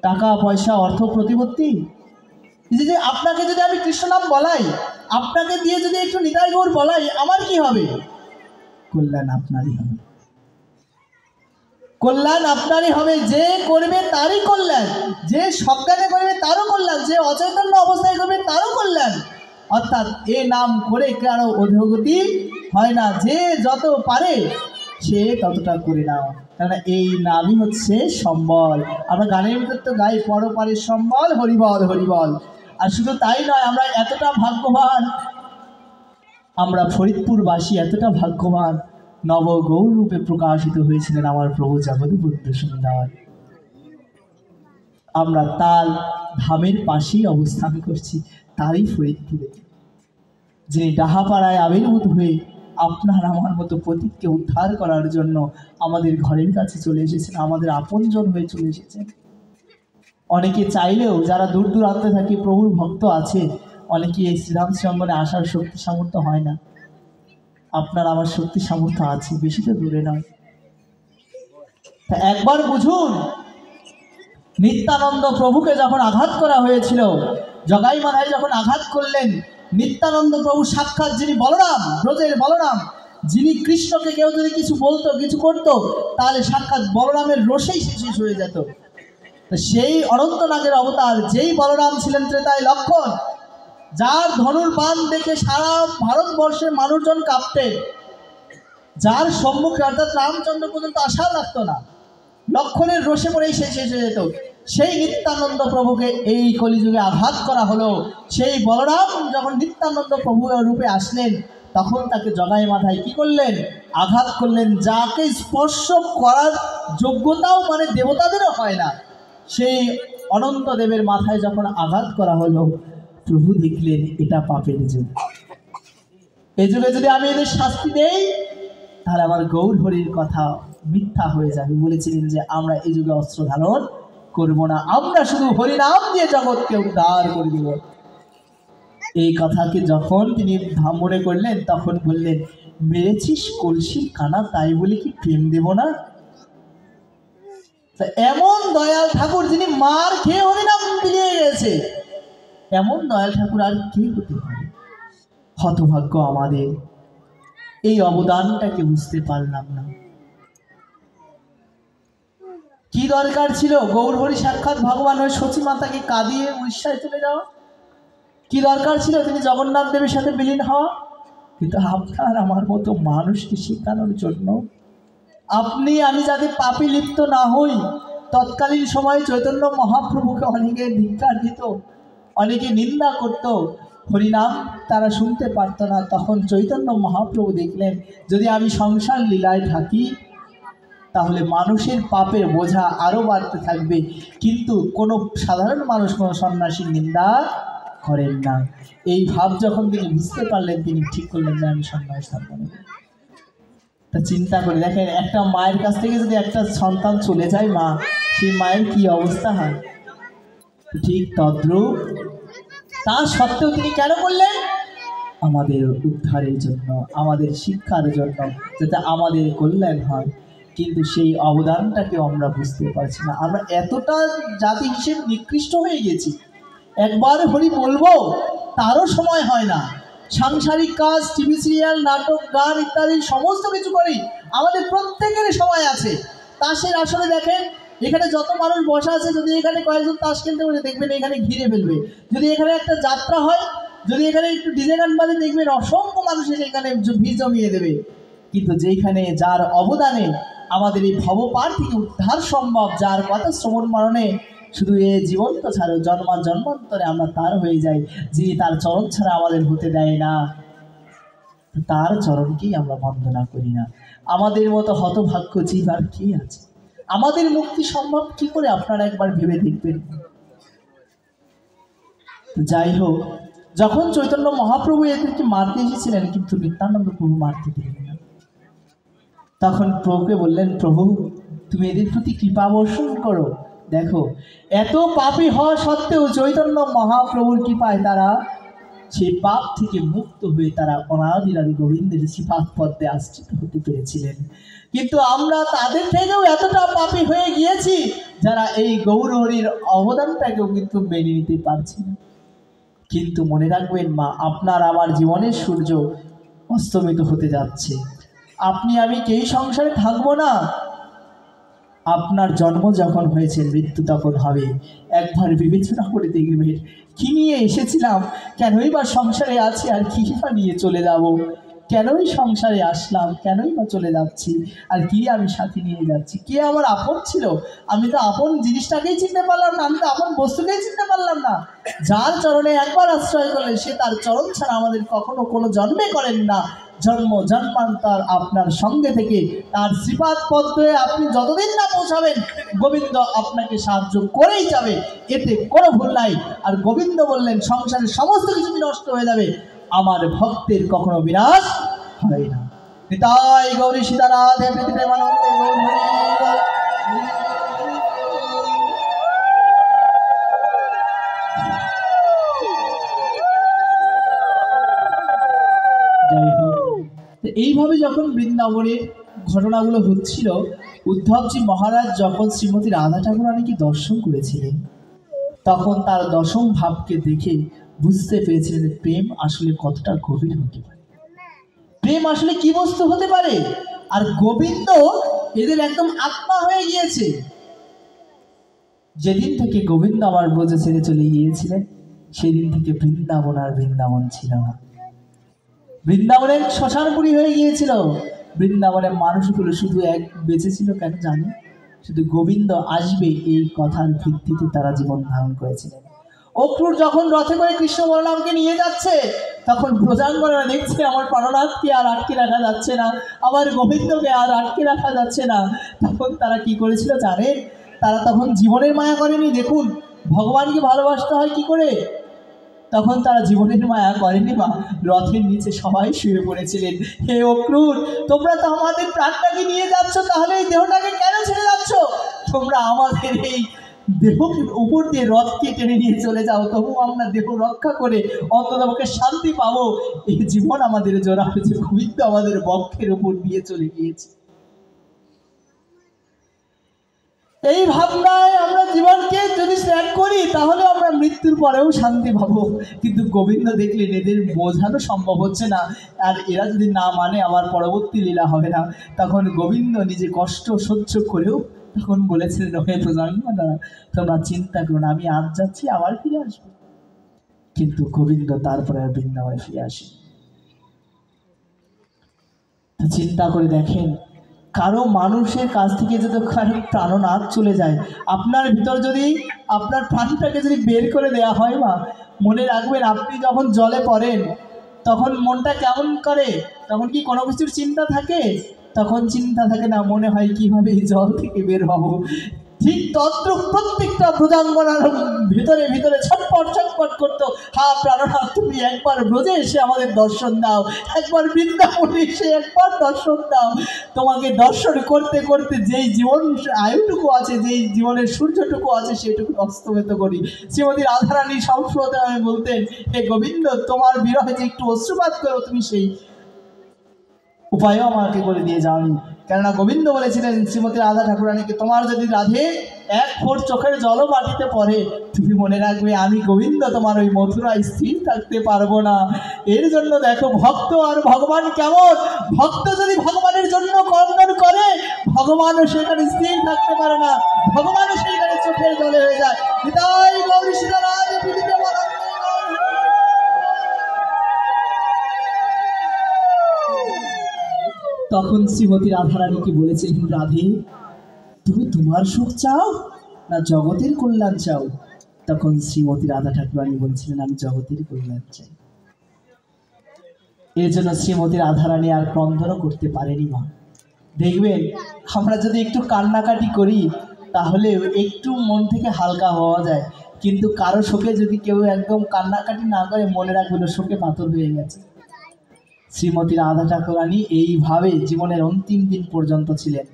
টাকা পয়সা, অর্থ প্রতিপত্তি? যে আপনাকে যদি আমি কৃষ্ণ নাম বলাই, আপনাকে দিয়ে যদি একটু নিতাই গৌর বলাই, আমার কি হবে? কল্যাণ আপনারই হবে, কল্যাণ আপনারই হবে। যে করবে তারই কল্যাণ, যে সজ্ঞানে করবে তারও কল্যাণ, যে অচৈতন্য অবস্থায় করবে তারও কল্যাণ। অর্থাৎ এ নাম করে কারো অধোগতি হয় না। যে যত পারে সে ততটা করে নাও, কারণ এই নামই হচ্ছে সম্বল। আমরা গানের ভিতর তো গাই, পরপারের সম্বল হরিবল হরিবল। আর শুধু তাই নয়, আমরা এতটা ভাগ্যবান, আমরা ফরিদপুরবাসী এতটা ভাগ্যবান, নব গৌর রূপে প্রকাশিত হয়েছিলেন আমার প্রভু জগৎবুদ্ধ সুন্দর। আমরা তার ধামের পাশেই অবস্থান করছি, তারই ফরিদপুরে, যিনি ডাহাপাড়ায় আবির্ভূত হয়ে আপনার আমার মতো পতিতকে উদ্ধার করার জন্য আমাদের ঘরের কাছে চলে এসেছেন, আমাদের আপনজন হয়ে চলে এসেছেন। অনেকে চাইলেও যারা দূর দূরান্তে থাকে প্রভুর ভক্ত আছে, অনেকে এই শ্রীরাম শ্রীঅঙ্গনে আসার শক্তি সামর্থ্য হয় না। আপনার আমার শক্তি সামর্থ্য আছে, বেশি তো দূরে নয়। তা একবার বুঝুন, নিত্যানন্দ প্রভুকে যখন আঘাত করা হয়েছিল, জগাই মাথায় যখন আঘাত করলেন, নিত্যানন্দ প্রভু সাক্ষাৎ যিনি বলরাম, ব্রজের বলরাম, যিনি কৃষ্ণকে কেউ যদি কিছু বলতো কিছু করতো তাহলে সাক্ষাৎ বলরামের রোষেই শেষ হয়ে যেত। সেই অনন্তনাগের অবতার যেই বলরাম ছিলেন ত্রেতায় লক্ষণ, যার ধনুর বাণ দেখে সারা ভারতবর্ষের মানুষজন কাঁপতেন, যার সম্মুখে অর্থাৎ রামচন্দ্র পর্যন্ত আশাও লাগতো না, লক্ষণের রোষে পড়েই শেষ হয়ে যেত। সেই নিত্যানন্দ প্রভুকে এই কলিযুগে আঘাত করা হলো। সেই বলরাম যখন নিত্যানন্দ প্রভু রূপে আসলেন, তখন তাকে জগাই মাথায় কি করলেন? আঘাত করলেন। যাকে স্পর্শ করার যোগ্যতাও মানে দেবতাদেরও হয় না, সেই অনন্ত দেবের মাথায় যখন আঘাত করা হলো, প্রভু দেখলেন এটা পাপের যুগ। এই যুগে যদি আমি এদের শাস্তি দেই তাহলে আমার গৌর হরির কথা মিথ্যা হয়ে যাবে। বলেছিলেন যে আমরা এই যুগে অস্ত্র ধারণ করব না, আমরা শুধু হরিনাম দিয়ে জগৎকে উদ্ধার করে দেব। এই কথাকে যখন তিনি মনে করলেন, তখন বললেন, মেরেছিস কলসির কানা, তাই বলে কি প্রেম দেব না? এমন দয়াল ঠাকুর যিনি মার খেয়ে হরিনাম বিলিয়ে গেছে, এমন দয়াল ঠাকুর আর কে হতে পারে? হতভাগ্য আমাদের, এই অবদানটাকে বুঝতে পারলাম না। কি দরকার ছিল গৌর হরি সাক্ষাৎ ভগবান ওই সচী মাতাকে কাঁদিয়ে উড়িষ্যায় চলে যাওয়া? কি দরকার ছিল তিনি জগন্নাথ দেবের সাথে বিলীন হওয়া? কিন্তু আপনার আমার মতো মানুষকে শেখানোর জন্য, আপনি আমি যাতে পাপে লিপ্ত না হই। তৎকালীন সময়ে চৈতন্য মহাপ্রভুকে অনেকে ধিক্কার দিত, অনেকে নিন্দা করত, হরিনাম তারা শুনতে পারত না। তখন চৈতন্য মহাপ্রভু দেখলেন, যদি আমি সংসার লীলায় থাকি তাহলে মানুষের পাপের বোঝা আরও বাড়তে থাকবে, কিন্তু কোনো সাধারণ মানুষ কোনো সন্ন্যাসীর নিন্দা করেন না। এই ভাব যখন তিনি বুঝতে পারলেন, তিনি ঠিক করলেন যে আমি সন্ন্যাস ধর্ম নেব। তা চিন্তা করে দেখেন, একটা মায়ের কাছ থেকে যদি একটা সন্তান চলে যায়, মা, সেই মায়ের কি অবস্থা হয়? ঠিক তদ্রূপ তা সত্ত্বেও তিনি কেন করলেন? আমাদের উদ্ধারের জন্য, আমাদের শিক্ষার জন্য, যাতে আমাদের কল্যাণ হয়। কিন্তু সেই অবদানটাকে আমরা বুঝতে পারছি না। আমরা এতটা জাতি হিসেবে নিকৃষ্ট হয়ে গেছি, একবার হরি বলবো তারও সময় হয় না। সাংসারিক কাজ, টিভি সিরিয়াল, নাটক, গান ইত্যাদি সমস্ত কিছু করি, আমাদের প্রত্যেকেরই সময় আছে। তাসের আসলে দেখেন, এখানে যত মানুষ বসা আছে, যদি এখানে কয়েকজন তাস খেলতে বলে দেখবেন এখানে ঘিরে ফেলবে। যদি এখানে একটা যাত্রা হয়, যদি এখানে একটু ডিজে গান বাজে, দেখবেন অসংখ্য মানুষ এখানে ভিড় জমিয়ে দেবে। কিন্তু যেখানে যার অবদানে আমাদের এই ভবপার থেকে উদ্ধার সম্ভব, যার কথা শ্রবণ মরণে শুধু এ জীবন্ত ছাড়ো, জন্মান্তরে আমরা তার হয়ে যাই, যে তার চরণ ছাড়া আমাদের হতে দেয় না, তার চরণকেই আমরা বন্দনা করি না। আমাদের মতো হতভাগ্য জীব আর কি আছে? আমাদের মুক্তি সম্ভব কি করে আপনারা একবার ভেবে দেখবেন। যাই হোক, যখন চৈতন্য মহাপ্রভু এদেরকে মারতে এসেছিলেন, কিন্তু নিত্যানন্দ প্রভু মারতে দিলেন না। তখন প্রভুকে বললেন, প্রভু তুমি এদের প্রতি কৃপা বর্ষণ করো। দেখো, এত পাপী হওয়া সত্ত্বেও চৈতন্য মহাপ্রভুর কৃপায় তারা সেই পাপ থেকে মুক্ত হয়ে তারা অনাদিরাদি গোবিন্দের শ্রীপাদ পদ্মে আশ্রিত হতে পেরেছিলেন। কিন্তু আমরা তাদের থেকেও এতটা পাপী হয়ে গিয়েছি, যারা এই গৌর হরির অবদানটাকেও কিন্তু মেনে নিতে পারছি না। কিন্তু মনে রাখবেন মা, আপনার আমার জীবনের সূর্য অস্তমিত হতে যাচ্ছে। আপনি আমি কেই সংসারে থাকবো না। আপনার জন্ম যখন হয়েছে, মৃত্যু তখন হবে। একবার বিবেচনা করে দেখবেন, কি নিয়ে এসেছিলাম, কেনই বা সংসারে আছি, আর কি বা নিয়ে চলে যাব? কেনই সংসারে আসলাম, কেনই বা চলে যাচ্ছি, আর কি আমি সাথে নিয়ে যাচ্ছি? কে আমার আপন ছিল? আমি তো আপন জিনিসটাকেই চিনতে পারলাম না, আমি তো আপন বস্তুকেই চিনতে পারলাম না। যার চরণে একবার আশ্রয় করলেন, সে তার চরণ ছাড়া আমাদের কখনো কোনো জন্মে করেন না। জন্ম জন্মান্তর আপনার সঙ্গে থেকে তার শ্রীপাদ পদ্মে আপনি যতদিন না পৌঁছাবেন, গোবিন্দ আপনাকে সাহায্য করেই যাবে, এতে কোনো ভুল নাই। আর গোবিন্দ বললেন, সংসারের সমস্ত কিছু নষ্ট হয়ে যাবে, আমার ভক্তের কখনো বিনাশ হয় না। নিতাই গৌরী সীতারাধে প্রেমানন্দে গৌর হরি। তো এইভাবে যখন বৃন্দাবনের ঘটনাগুলো হচ্ছিল, উদ্ধবজি মহারাজ যখন শ্রীমতী রাধা ঠাকুরানীকে দর্শন করেছিলেন, তখন তার দশম ভাবকে দেখে বুঝতে পেরেছিলেন যে প্রেম আসলে কতটা গভীর হতে পারে, প্রেম আসলে কি বস্তু হতে পারে। আর গোবিন্দ এদের একদম আত্মা হয়ে গিয়েছে। যেদিন থেকে গোবিন্দ আমার ব্রজ ছেড়ে চলে গিয়েছিলেন, সেদিন থেকে বৃন্দাবন আর বৃন্দাবন ছিল না। বৃন্দাবনের শ্মশানপুরী হয়ে গিয়েছিল। বৃন্দাবনের মানুষগুলো শুধু এক বেঁচে ছিল কেন জানি, শুধু গোবিন্দ আসবে এই কথার ভিত্তিতে তারা জীবন ধারণ করেছিলেন। অক্রূর যখন রথে করে কৃষ্ণ বলরামকে নিয়ে যাচ্ছে, তখন ব্রজাঙ্গনরা দেখছে আমার প্রাণনাথকে আর আটকে রাখা যাচ্ছে না, আমার গোবিন্দকে আর আটকে রাখা যাচ্ছে না। তখন তারা কি করেছিল জানেন? তারা তখন জীবনের মায়া করেনি। দেখুন ভগবানকে ভালোবাসতে হয় কি করে। তখন তারা জীবনের মায়া করেনি মা, রথের নিচে সবাই শুয়ে পড়েছিলেন। হে অক্রূর, তোমরা তো আমাদের প্রাণটাকে নিয়ে যাচ্ছ, তাহলে এই দেহটাকে কেন ছেড়ে যাচ্ছ? তোমরা আমাদের এই দেহকে উপর দিয়ে রথকে টেনে নিয়ে চলে যাও, তবু আমরা দেহ রক্ষা করে অন্ততপক্ষে শান্তি পাবো। এই জীবন আমাদের জোড়া হয়েছে, গোবিন্দ আমাদের বক্ষের উপর দিয়ে চলে গিয়েছে। এই ভাবনায় আমরা জীবনকে যদি ত্যাগ করি, তাহলে আমরা মৃত্যুর পরেও শান্তি পাবো। কিন্তু গোবিন্দ দেখলেন এদের বোঝানো সম্ভব হচ্ছে না, আর এরা যদি না মানে আমার পরবর্তী লীলা হবে না। তখন গোবিন্দ নিজে কষ্ট সহ্য করেও তখন বলেছিলেন, হে প্রজাঙ্গনা, তোমরা চিন্তা করো না, আমি আজ যাচ্ছি, আবার ফিরে আসবো। কিন্তু গোবিন্দ তারপরে আর বৃন্দাবনে ফিরে আসে। চিন্তা করে দেখেন, কারো মানুষের কাছ থেকে যদি কারো প্রাণনাথ চলে যায়, আপনার ভিতর যদি আপনার প্রাণটাকে যদি বের করে দেওয়া হয় মা, মনে রাখবেন আপনি যখন জলে পড়েন তখন মনটা কেমন করে? তখন কি কোনো কিছুর চিন্তা থাকে? তখন চিন্তা থাকে না, মনে হয় কিভাবে এই জল থেকে বের হব। ঠিক তদ্রূপ প্রত্যেকটা প্রজাঙ্গনার ভিতরে ভিতরে ছটপট ছটপট করতো, হা প্রাণনাথ তুমি একবার ব্রজে এসে আমাদের দর্শন দাও, একবার বৃন্দাবনে এসে একবার দর্শন দাও। তোমাকে দর্শন করতে করতে যেই জীবন আয়ুটুকু আছে, যেই জীবনের সূর্যটুকু আছে, সেটুকু অস্তমিত করি। শ্রীমতী রাধারানী সবসময় আমি বলতেন, হে গোবিন্দ, তোমার বিরহে যে একটু অশ্রুপাত করো, তুমি সেই উপায়ও আমাকে করে দিয়ে যাওনি। কেননা গোবিন্দ বলেছিলেন শ্রীমতী রাধা ঠাকুরানীকে, তোমার যদি রাধে এক ফোঁট চোখের জলও মাটিতে পড়ে, তুমি মনে রাখবে আমি গোবিন্দ তোমার ওই মথুরায় স্থির থাকতে পারবো না। এর জন্য দেখো ভক্ত আর ভগবান কেমন। ভক্ত যদি ভগবানের জন্য কন্দন করে, ভগবানও সেখানে স্থির থাকতে পারে না, ভগবানও সেখানে চোখের জলে হয়ে যায়। নিতাই গৌর সীতারাম পৃথিবীতে বলন্তে। তখন শ্রীমতী রাধারানীকে বলেছিলেন, রাধে তুমি তোমার সুখ চাও না জগতের কল্যাণ চাও? তখন শ্রীমতী রাধা ঠাকুরানী বলছিলেন, আমি জগতের কল্যাণ চাই। এর জন্য শ্রীমতী রাধারানী আর ক্রন্দনও করতে পারেনি মা। দেখবেন আমরা যদি একটু কান্নাকাটি করি, তাহলে একটু মন থেকে হালকা হওয়া যায়। কিন্তু কারো শোকে যদি কেউ একদম কান্নাকাটি না করে, মনে রাখবেন শোকে পাথর হয়ে গেছে। শ্রীমতী রাধা ঠাকুরানী এইভাবে জীবনের অন্তিম দিন পর্যন্ত ছিলেন।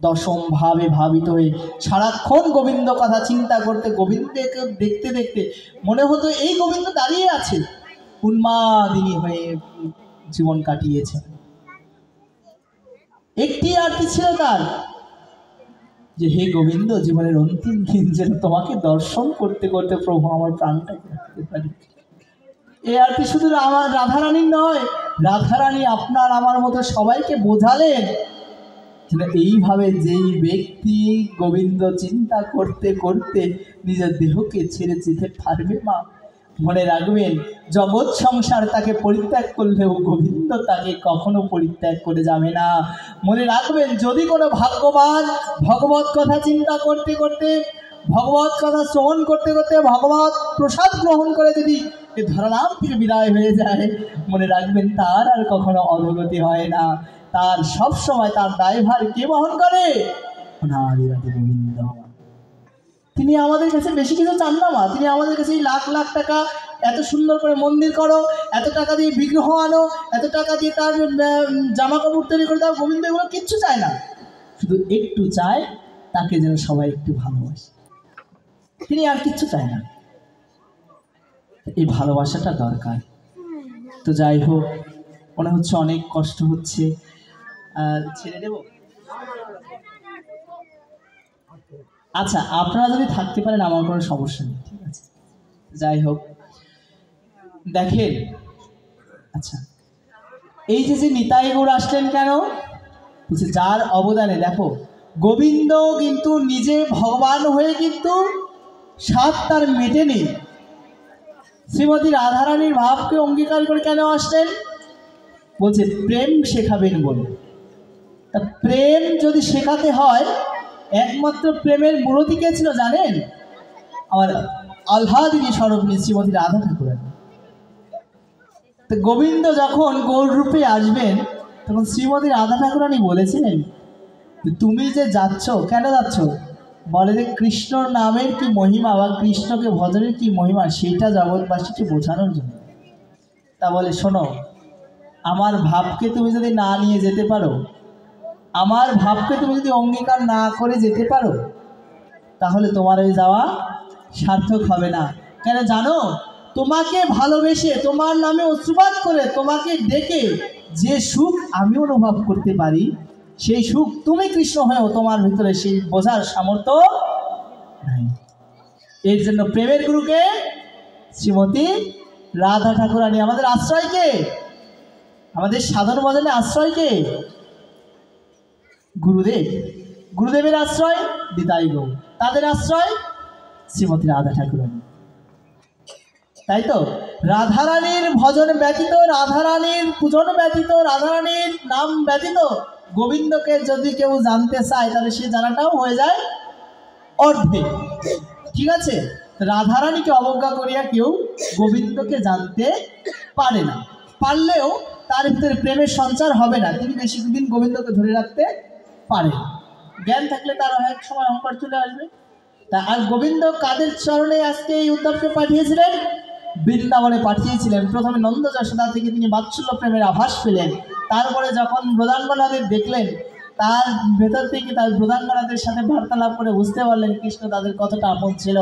দশম ভাবে ভাবিত হয়ে সারাক্ষণ গোবিন্দ কথা চিন্তা করতে, গোবিন্দকে দেখতে দেখতে মনে হতো এই গোবিন্দ দাঁড়িয়ে আছে। উন্মাদিনী হয়ে জীবন কাটিয়েছে। একটি আরতি ছিল তার, যে হে গোবিন্দ, জীবনের অন্তিম দিন যেন তোমাকে দর্শন করতে করতে প্রভু আমার প্রাণটাকে রাখতে পারি। এই আরতি শুধু আমার রাধারানীর নয়, রাধারানী আপনার আমার মতো সবাইকে বোঝালেন। এইভাবে যেই ব্যক্তি গোবিন্দ চিন্তা করতে করতে নিজের দেহকে ছেড়ে যেতে পারবে মা, মনে রাখবেন জগৎ সংসার তাকে পরিত্যাগ করলেও গোবিন্দ তাকে কখনো পরিত্যাগ করে যাবে না। মনে রাখবেন, যদি কোনো ভাগ্যবান ভগবত কথা চিন্তা করতে করতে, ভগবত কথা শ্রবণ করতে করতে, ভগবত প্রসাদ গ্রহণ করে যদি এ ধরাধাম থেকে বিদায় হয়ে যায়, মনে রাখবেন তার আর কখনো অধোগতি হয় না। তার সব সময় তার দায়ভার কে বহন করে? গোবিন্দ। তিনি আমাদের কাছে বেশি কিছু চান না মা। তিনি আমাদের কাছে লাখ লাখ টাকা, এত সুন্দর করে মন্দির করো, এত টাকা দিয়ে বিগ্রহ আনো, এত টাকা দিয়ে তার জামা কাপড় তৈরি করে দাও, গোবিন্দ এগুলো কিচ্ছু চায় না। শুধু একটু চায় তাকে যেন সবাই একটু ভালোবাসে। তিনি আর কিচ্ছু চায় না। এই ভালোবাসাটা দরকার। তো যাই হোক, মনে হচ্ছে অনেক কষ্ট হচ্ছে, ছেড়ে দেব? আচ্ছা, আপনারা যদি থাকতে পারেন আমার কোনো সমস্যা নেই, ঠিক আছে। যাই হোক, দেখেন, আচ্ছা, এই যে নিতাই গৌড় আসলেন কেন? বলছে যার অবদানে, দেখো গোবিন্দ কিন্তু নিজে ভগবান হয়ে কিন্তু স্বাদ তার মেটেনি। শ্রীমতী রাধারানীর ভাবকে অঙ্গীকার করে কেন আসলেন? বলছে প্রেম শেখাবেন বলে। তা প্রেম যদি শেখাতে হয়, একমাত্র প্রেমের মূরতি কে ছিল জানেন? আমার আহ্লাদিনী স্বরূপিণী শ্রীমতী রাধা ঠাকুরানী। তো গোবিন্দ যখন গৌর রূপে আসবেন, তখন শ্রীমতী রাধা ঠাকুরানী বলেছিলেন, তুমি যে যাচ্ছ, কেন যাচ্ছ? বলে যে কৃষ্ণ নামের কি মহিমা বা কৃষ্ণকে ভজনের কি মহিমা, সেটা জগৎবাসীকে বোঝানোর জন্য। তা বলে শোনো, আমার ভাবকে তুমি যদি না নিয়ে যেতে পারো, আমার ভাবকে তুমি যদি অঙ্গীকার না করে যেতে পারো, তাহলে তোমার ওই যাওয়া সার্থক হবে না। কেন জানো? তোমাকে ভালোবেসে, তোমার নামে অশ্রুপাত করে, তোমাকে ডেকে যে সুখ আমি অনুভব করতে পারি, সেই সুখ তুমি কৃষ্ণ হয়েও তোমার ভিতরে সেই বোঝার সামর্থ্য নাই। এর জন্য প্রেমের গুরুকে শ্রীমতী রাধা ঠাকুরানী। আমাদের আশ্রয়কে, আমাদের সাধন ভজনে আশ্রয়কে গুরুদেব। গুরুদেবের আশ্রয় নিতাই গৌর, তাদের আশ্রয় শ্রীমতী রাধা ঠাকুরানী। তাই তো রাধারানীর ভজন ব্যতীত, রাধারানীর পূজন ব্যতীত, রাধারানীর নাম ব্যতীত গোবিন্দকে যদি কেউ জানতে চায়, তাহলে সে জানাটাও হয়ে যায় অর্ধেক। ঠিক আছে, রাধারানীকে অবজ্ঞা করিয়া কেউ গোবিন্দকে জানতে পারে না। পারলেও তার ভিতরে প্রেমের সঞ্চার হবে না, তিনি বেশি দিন গোবিন্দকে ধরে রাখতে পারে। জ্ঞান থাকলে তার এক সময় অহংকার চলে আসবে। তা আর গোবিন্দ কাদের চরণে আজকে এই উদ্ধবকে পাঠিয়েছিলেন? বৃন্দাবনে পাঠিয়েছিলেন। প্রথমে নন্দ যশোদা থেকে তিনি বাৎসল্য প্রেমের আভাস পেলেন। তারপরে যখন ব্রদাঙ্গনাদের দেখলেন, তার ভেতর থেকে তার ব্রদাঙ্গনাদের সাথে বার্তালাপ করে বুঝতে পারলেন কৃষ্ণ তাদের কতটা আপন ছিল।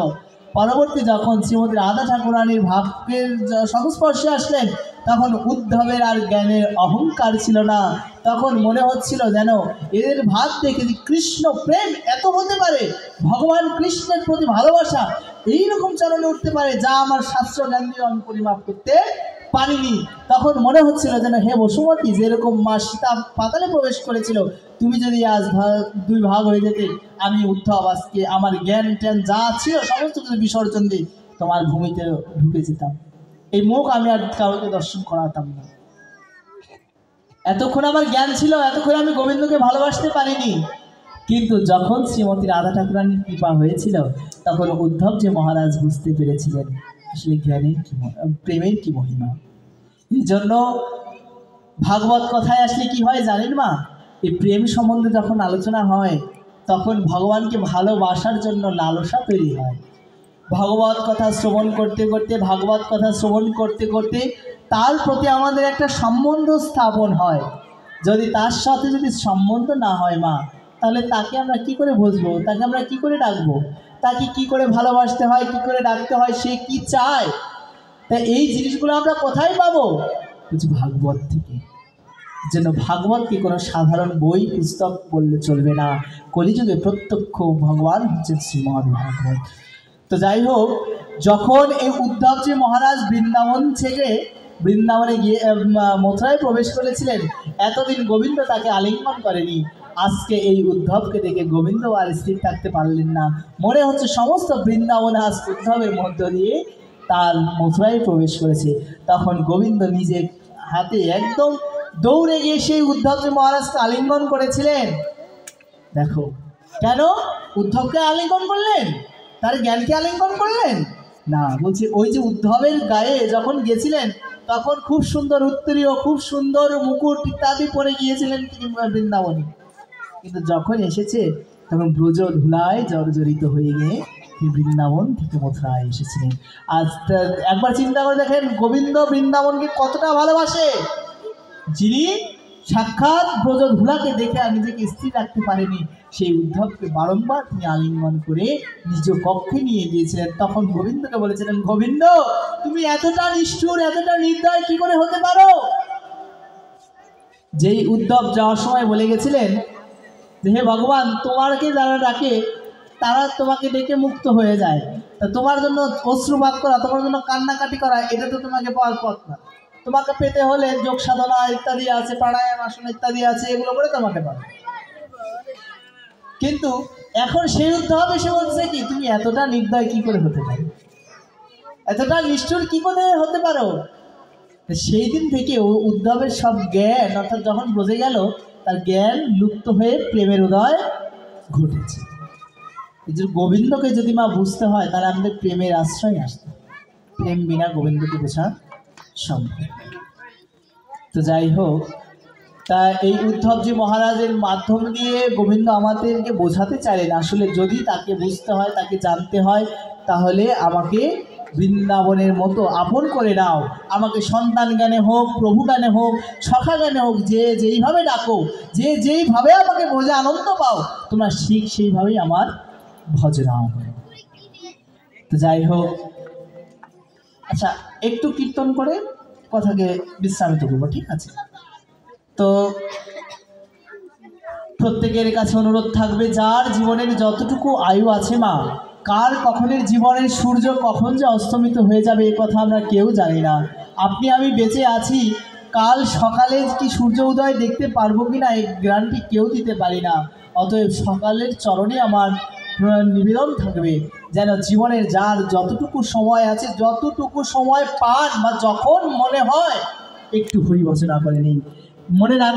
পরবর্তী যখন শ্রীমতী রাধা ঠাকুরানীর ভাবের সংস্পর্শে আসলেন, তখন উদ্ধবের আর জ্ঞানের অহংকার ছিল না। তখন মনে হচ্ছিল যেন এদের ভাব দেখে যে কৃষ্ণ প্রেম এত হতে পারে, ভগবান কৃষ্ণের প্রতি ভালোবাসা এইরকম চরণে উঠতে পারে, যা আমার শাস্ত্র জ্ঞান দিয়ে আমি পরিমাপ করতে পারিনি। তখন মনে হচ্ছিল যেন হে বসুমতী, যেরকম মা সীতা পাতালে প্রবেশ করেছিল, তুমি যদি আজ দুই ভাগ হয়ে যেতে, আমি উদ্ধব আজকে আমার জ্ঞান ট্যান যা ছিল সমস্ত কিছু বিসর্জন দিয়ে তোমার ভূমিতে ঢুকে যেতাম। এই মুখ আমি আর কাউকে দর্শন করাতাম না। এতক্ষণ আমার জ্ঞান ছিল, এতক্ষণ আমি গোবিন্দকে ভালোবাসতে পারিনি। কিন্তু যখন শ্রীমতী রাধা ঠাকুরানীর কৃপা হয়েছিল, তখন উদ্ধব যে মহারাজ বুঝতে পেরেছিলেন আসলে জ্ঞানের কি, প্রেমের কি মহিমা। এই জন্য ভাগবত কথায় আসলে কি হয় জানেন মা? এই প্রেম সম্বন্ধে যখন আলোচনা হয়, তখন ভগবানকে ভালোবাসার জন্য লালসা তৈরি হয়। ভগবত কথা শ্রবণ করতে করতে, ভাগবত কথা শ্রবণ করতে করতে তার প্রতি আমাদের একটা সম্বন্ধ স্থাপন হয়। যদি তার সাথে যদি সম্বন্ধ না হয় মা, তাহলে তাকে আমরা কি করে বুঝবো, তাকে আমরা কি করে ডাকবো, তাকে কি করে ভালোবাসতে হয়, কি করে ডাকতে হয়, সে কি চায়। তা এই জিনিসগুলো আমরা কোথায় পাবো? কিছু ভাগবত থেকে। যেন ভাগবতকে কোনো সাধারণ বই পুস্তক বললে চলবে না। কলিযুগে প্রত্যক্ষ ভগবান হচ্ছেন শ্রীমদ্ ভাগবত। তো যাই হোক, যখন এই উদ্ধবজি মহারাজ বৃন্দাবনে গিয়ে মথুরায় প্রবেশ করেছিলেন, এতদিন গোবিন্দ তাকে আলিঙ্গন করেনি। আজকে এই উদ্ধবকে দেখে গোবিন্দ আর স্থির থাকতে পারলেন না। মনে হচ্ছে সমস্ত বৃন্দাবনে আজ উদ্ধবের মধ্য দিয়ে তার মথুরায় প্রবেশ করেছে। তখন গোবিন্দ নিজে হাতে একদম দৌড়ে গিয়ে সেই উদ্ধবজি মহারাজকে আলিঙ্গন করেছিলেন। দেখো, কেন উদ্ধবকে আলিঙ্গন করলেন? তার জ্ঞানকে আলিঙ্গন করলেন না। বলছি ওই যে উদ্ধবের গায়ে যখন গেছিলেন, তখন খুব সুন্দর উত্তরীয়, খুব সুন্দর মুকুট ইত্যাদি পরে গিয়েছিলেন তিনি বৃন্দাবনে। কিন্তু যখন এসেছে, তখন ব্রজ ধুলায় জর্জরিত হয়ে গিয়ে তিনি বৃন্দাবন থেকে মথুরায় এসেছিলেন। আজ একবার চিন্তা করে দেখেন, গোবিন্দ বৃন্দাবনকে কতটা ভালোবাসে। যিনি সাক্ষাৎ ব্রজ ধুলাকে দেখে আর নিজেকে স্থির রাখতে পারেনি, সেই উদ্ধবকে বারংবার তিনি আলিঙ্গন করে নিজ কক্ষে নিয়ে গিয়েছিলেন। তখন গোবিন্দকে বলেছিলেন, গোবিন্দ তুমি এতটা নিষ্ঠুর, এতটা নির্দয় কি করে হতে পারো? যেই উদ্ধব যাওয়ার সময় বলে গেছিলেন যে হে ভগবান, তোমাকে যারা ডাকে তারা তোমাকে ডেকে মুক্ত হয়ে যায়, তা তোমার জন্য অশ্রুপাত করা, তোমার জন্য কান্নাকাটি করা, এটা তো তোমাকে পাওয়ার পথ না। তোমাকে পেতে হলে যোগ সাধনা ইত্যাদি আছে, প্রাণায়াম আসন ইত্যাদি আছে, এগুলো করে তোমাকে পাবে। কিন্তু এখন সেই উদ্ধব এসে বলছে কি, তুমি এতটা নির্দয় কি করে হতে পারো, এতটা নিষ্ঠুর কি করে হতে পারো। সেই দিন থেকে উদ্ধবের সব জ্ঞান, অর্থাৎ যখন বুঝে গেল, তার জ্ঞান লুপ্ত হয়ে প্রেমের উদয় ঘটেছে। এই যে গোবিন্দকে যদি মা বুঝতে হয়, তাহলে আমাদের প্রেমের আশ্রয় আসতে, প্রেম বিনা গোবিন্দকে বোঝা সম্ভব। তো যাই হোক, তা এই উদ্ধবজি মহারাজের মাধ্যম দিয়ে গোবিন্দ আমাদেরকে বোঝাতে চাইলেন, আসলে যদি তাকে বুঝতে হয়, তাকে জানতে হয়, তাহলে আমাকে বৃন্দাবনের মতো আপন করে নাও। আমাকে সন্তান জ্ঞানে হোক, প্রভু জ্ঞানে হোক, সখা জ্ঞানে হোক, যে যেইভাবে ডাকো, যে যেইভাবে আমাকে বোঝে আনন্দ পাও, তোমরা ঠিক সেইভাবেই আমার ভজনা। তো যাই হোক, আচ্ছা একটু কীর্তন করে কথাকে বিশ্রামিত করবো, ঠিক আছে? তো প্রত্যেকের কাছে অনুরোধ থাকবে, যার জীবনের যতটুকু আয়ু আছে মা, কার কখনের জীবনের সূর্য কখন যে অস্তমিত হয়ে যাবে এ কথা আমরা কেউ জানি না। আপনি আমি বেঁচে আছি, কাল সকালে কি সূর্য উদয় দেখতে পারবো কিনা এই গ্যারান্টি কেউ দিতে পারি না। অতএব সকালের চরণে আমার নিবেদন থাকবে, যেন জীবনের যার যতটুকু সময় আছে, যতটুকু সময় পান বা যখন মনে হয় একটু হরিভজনা করে নিন। মনে রাখ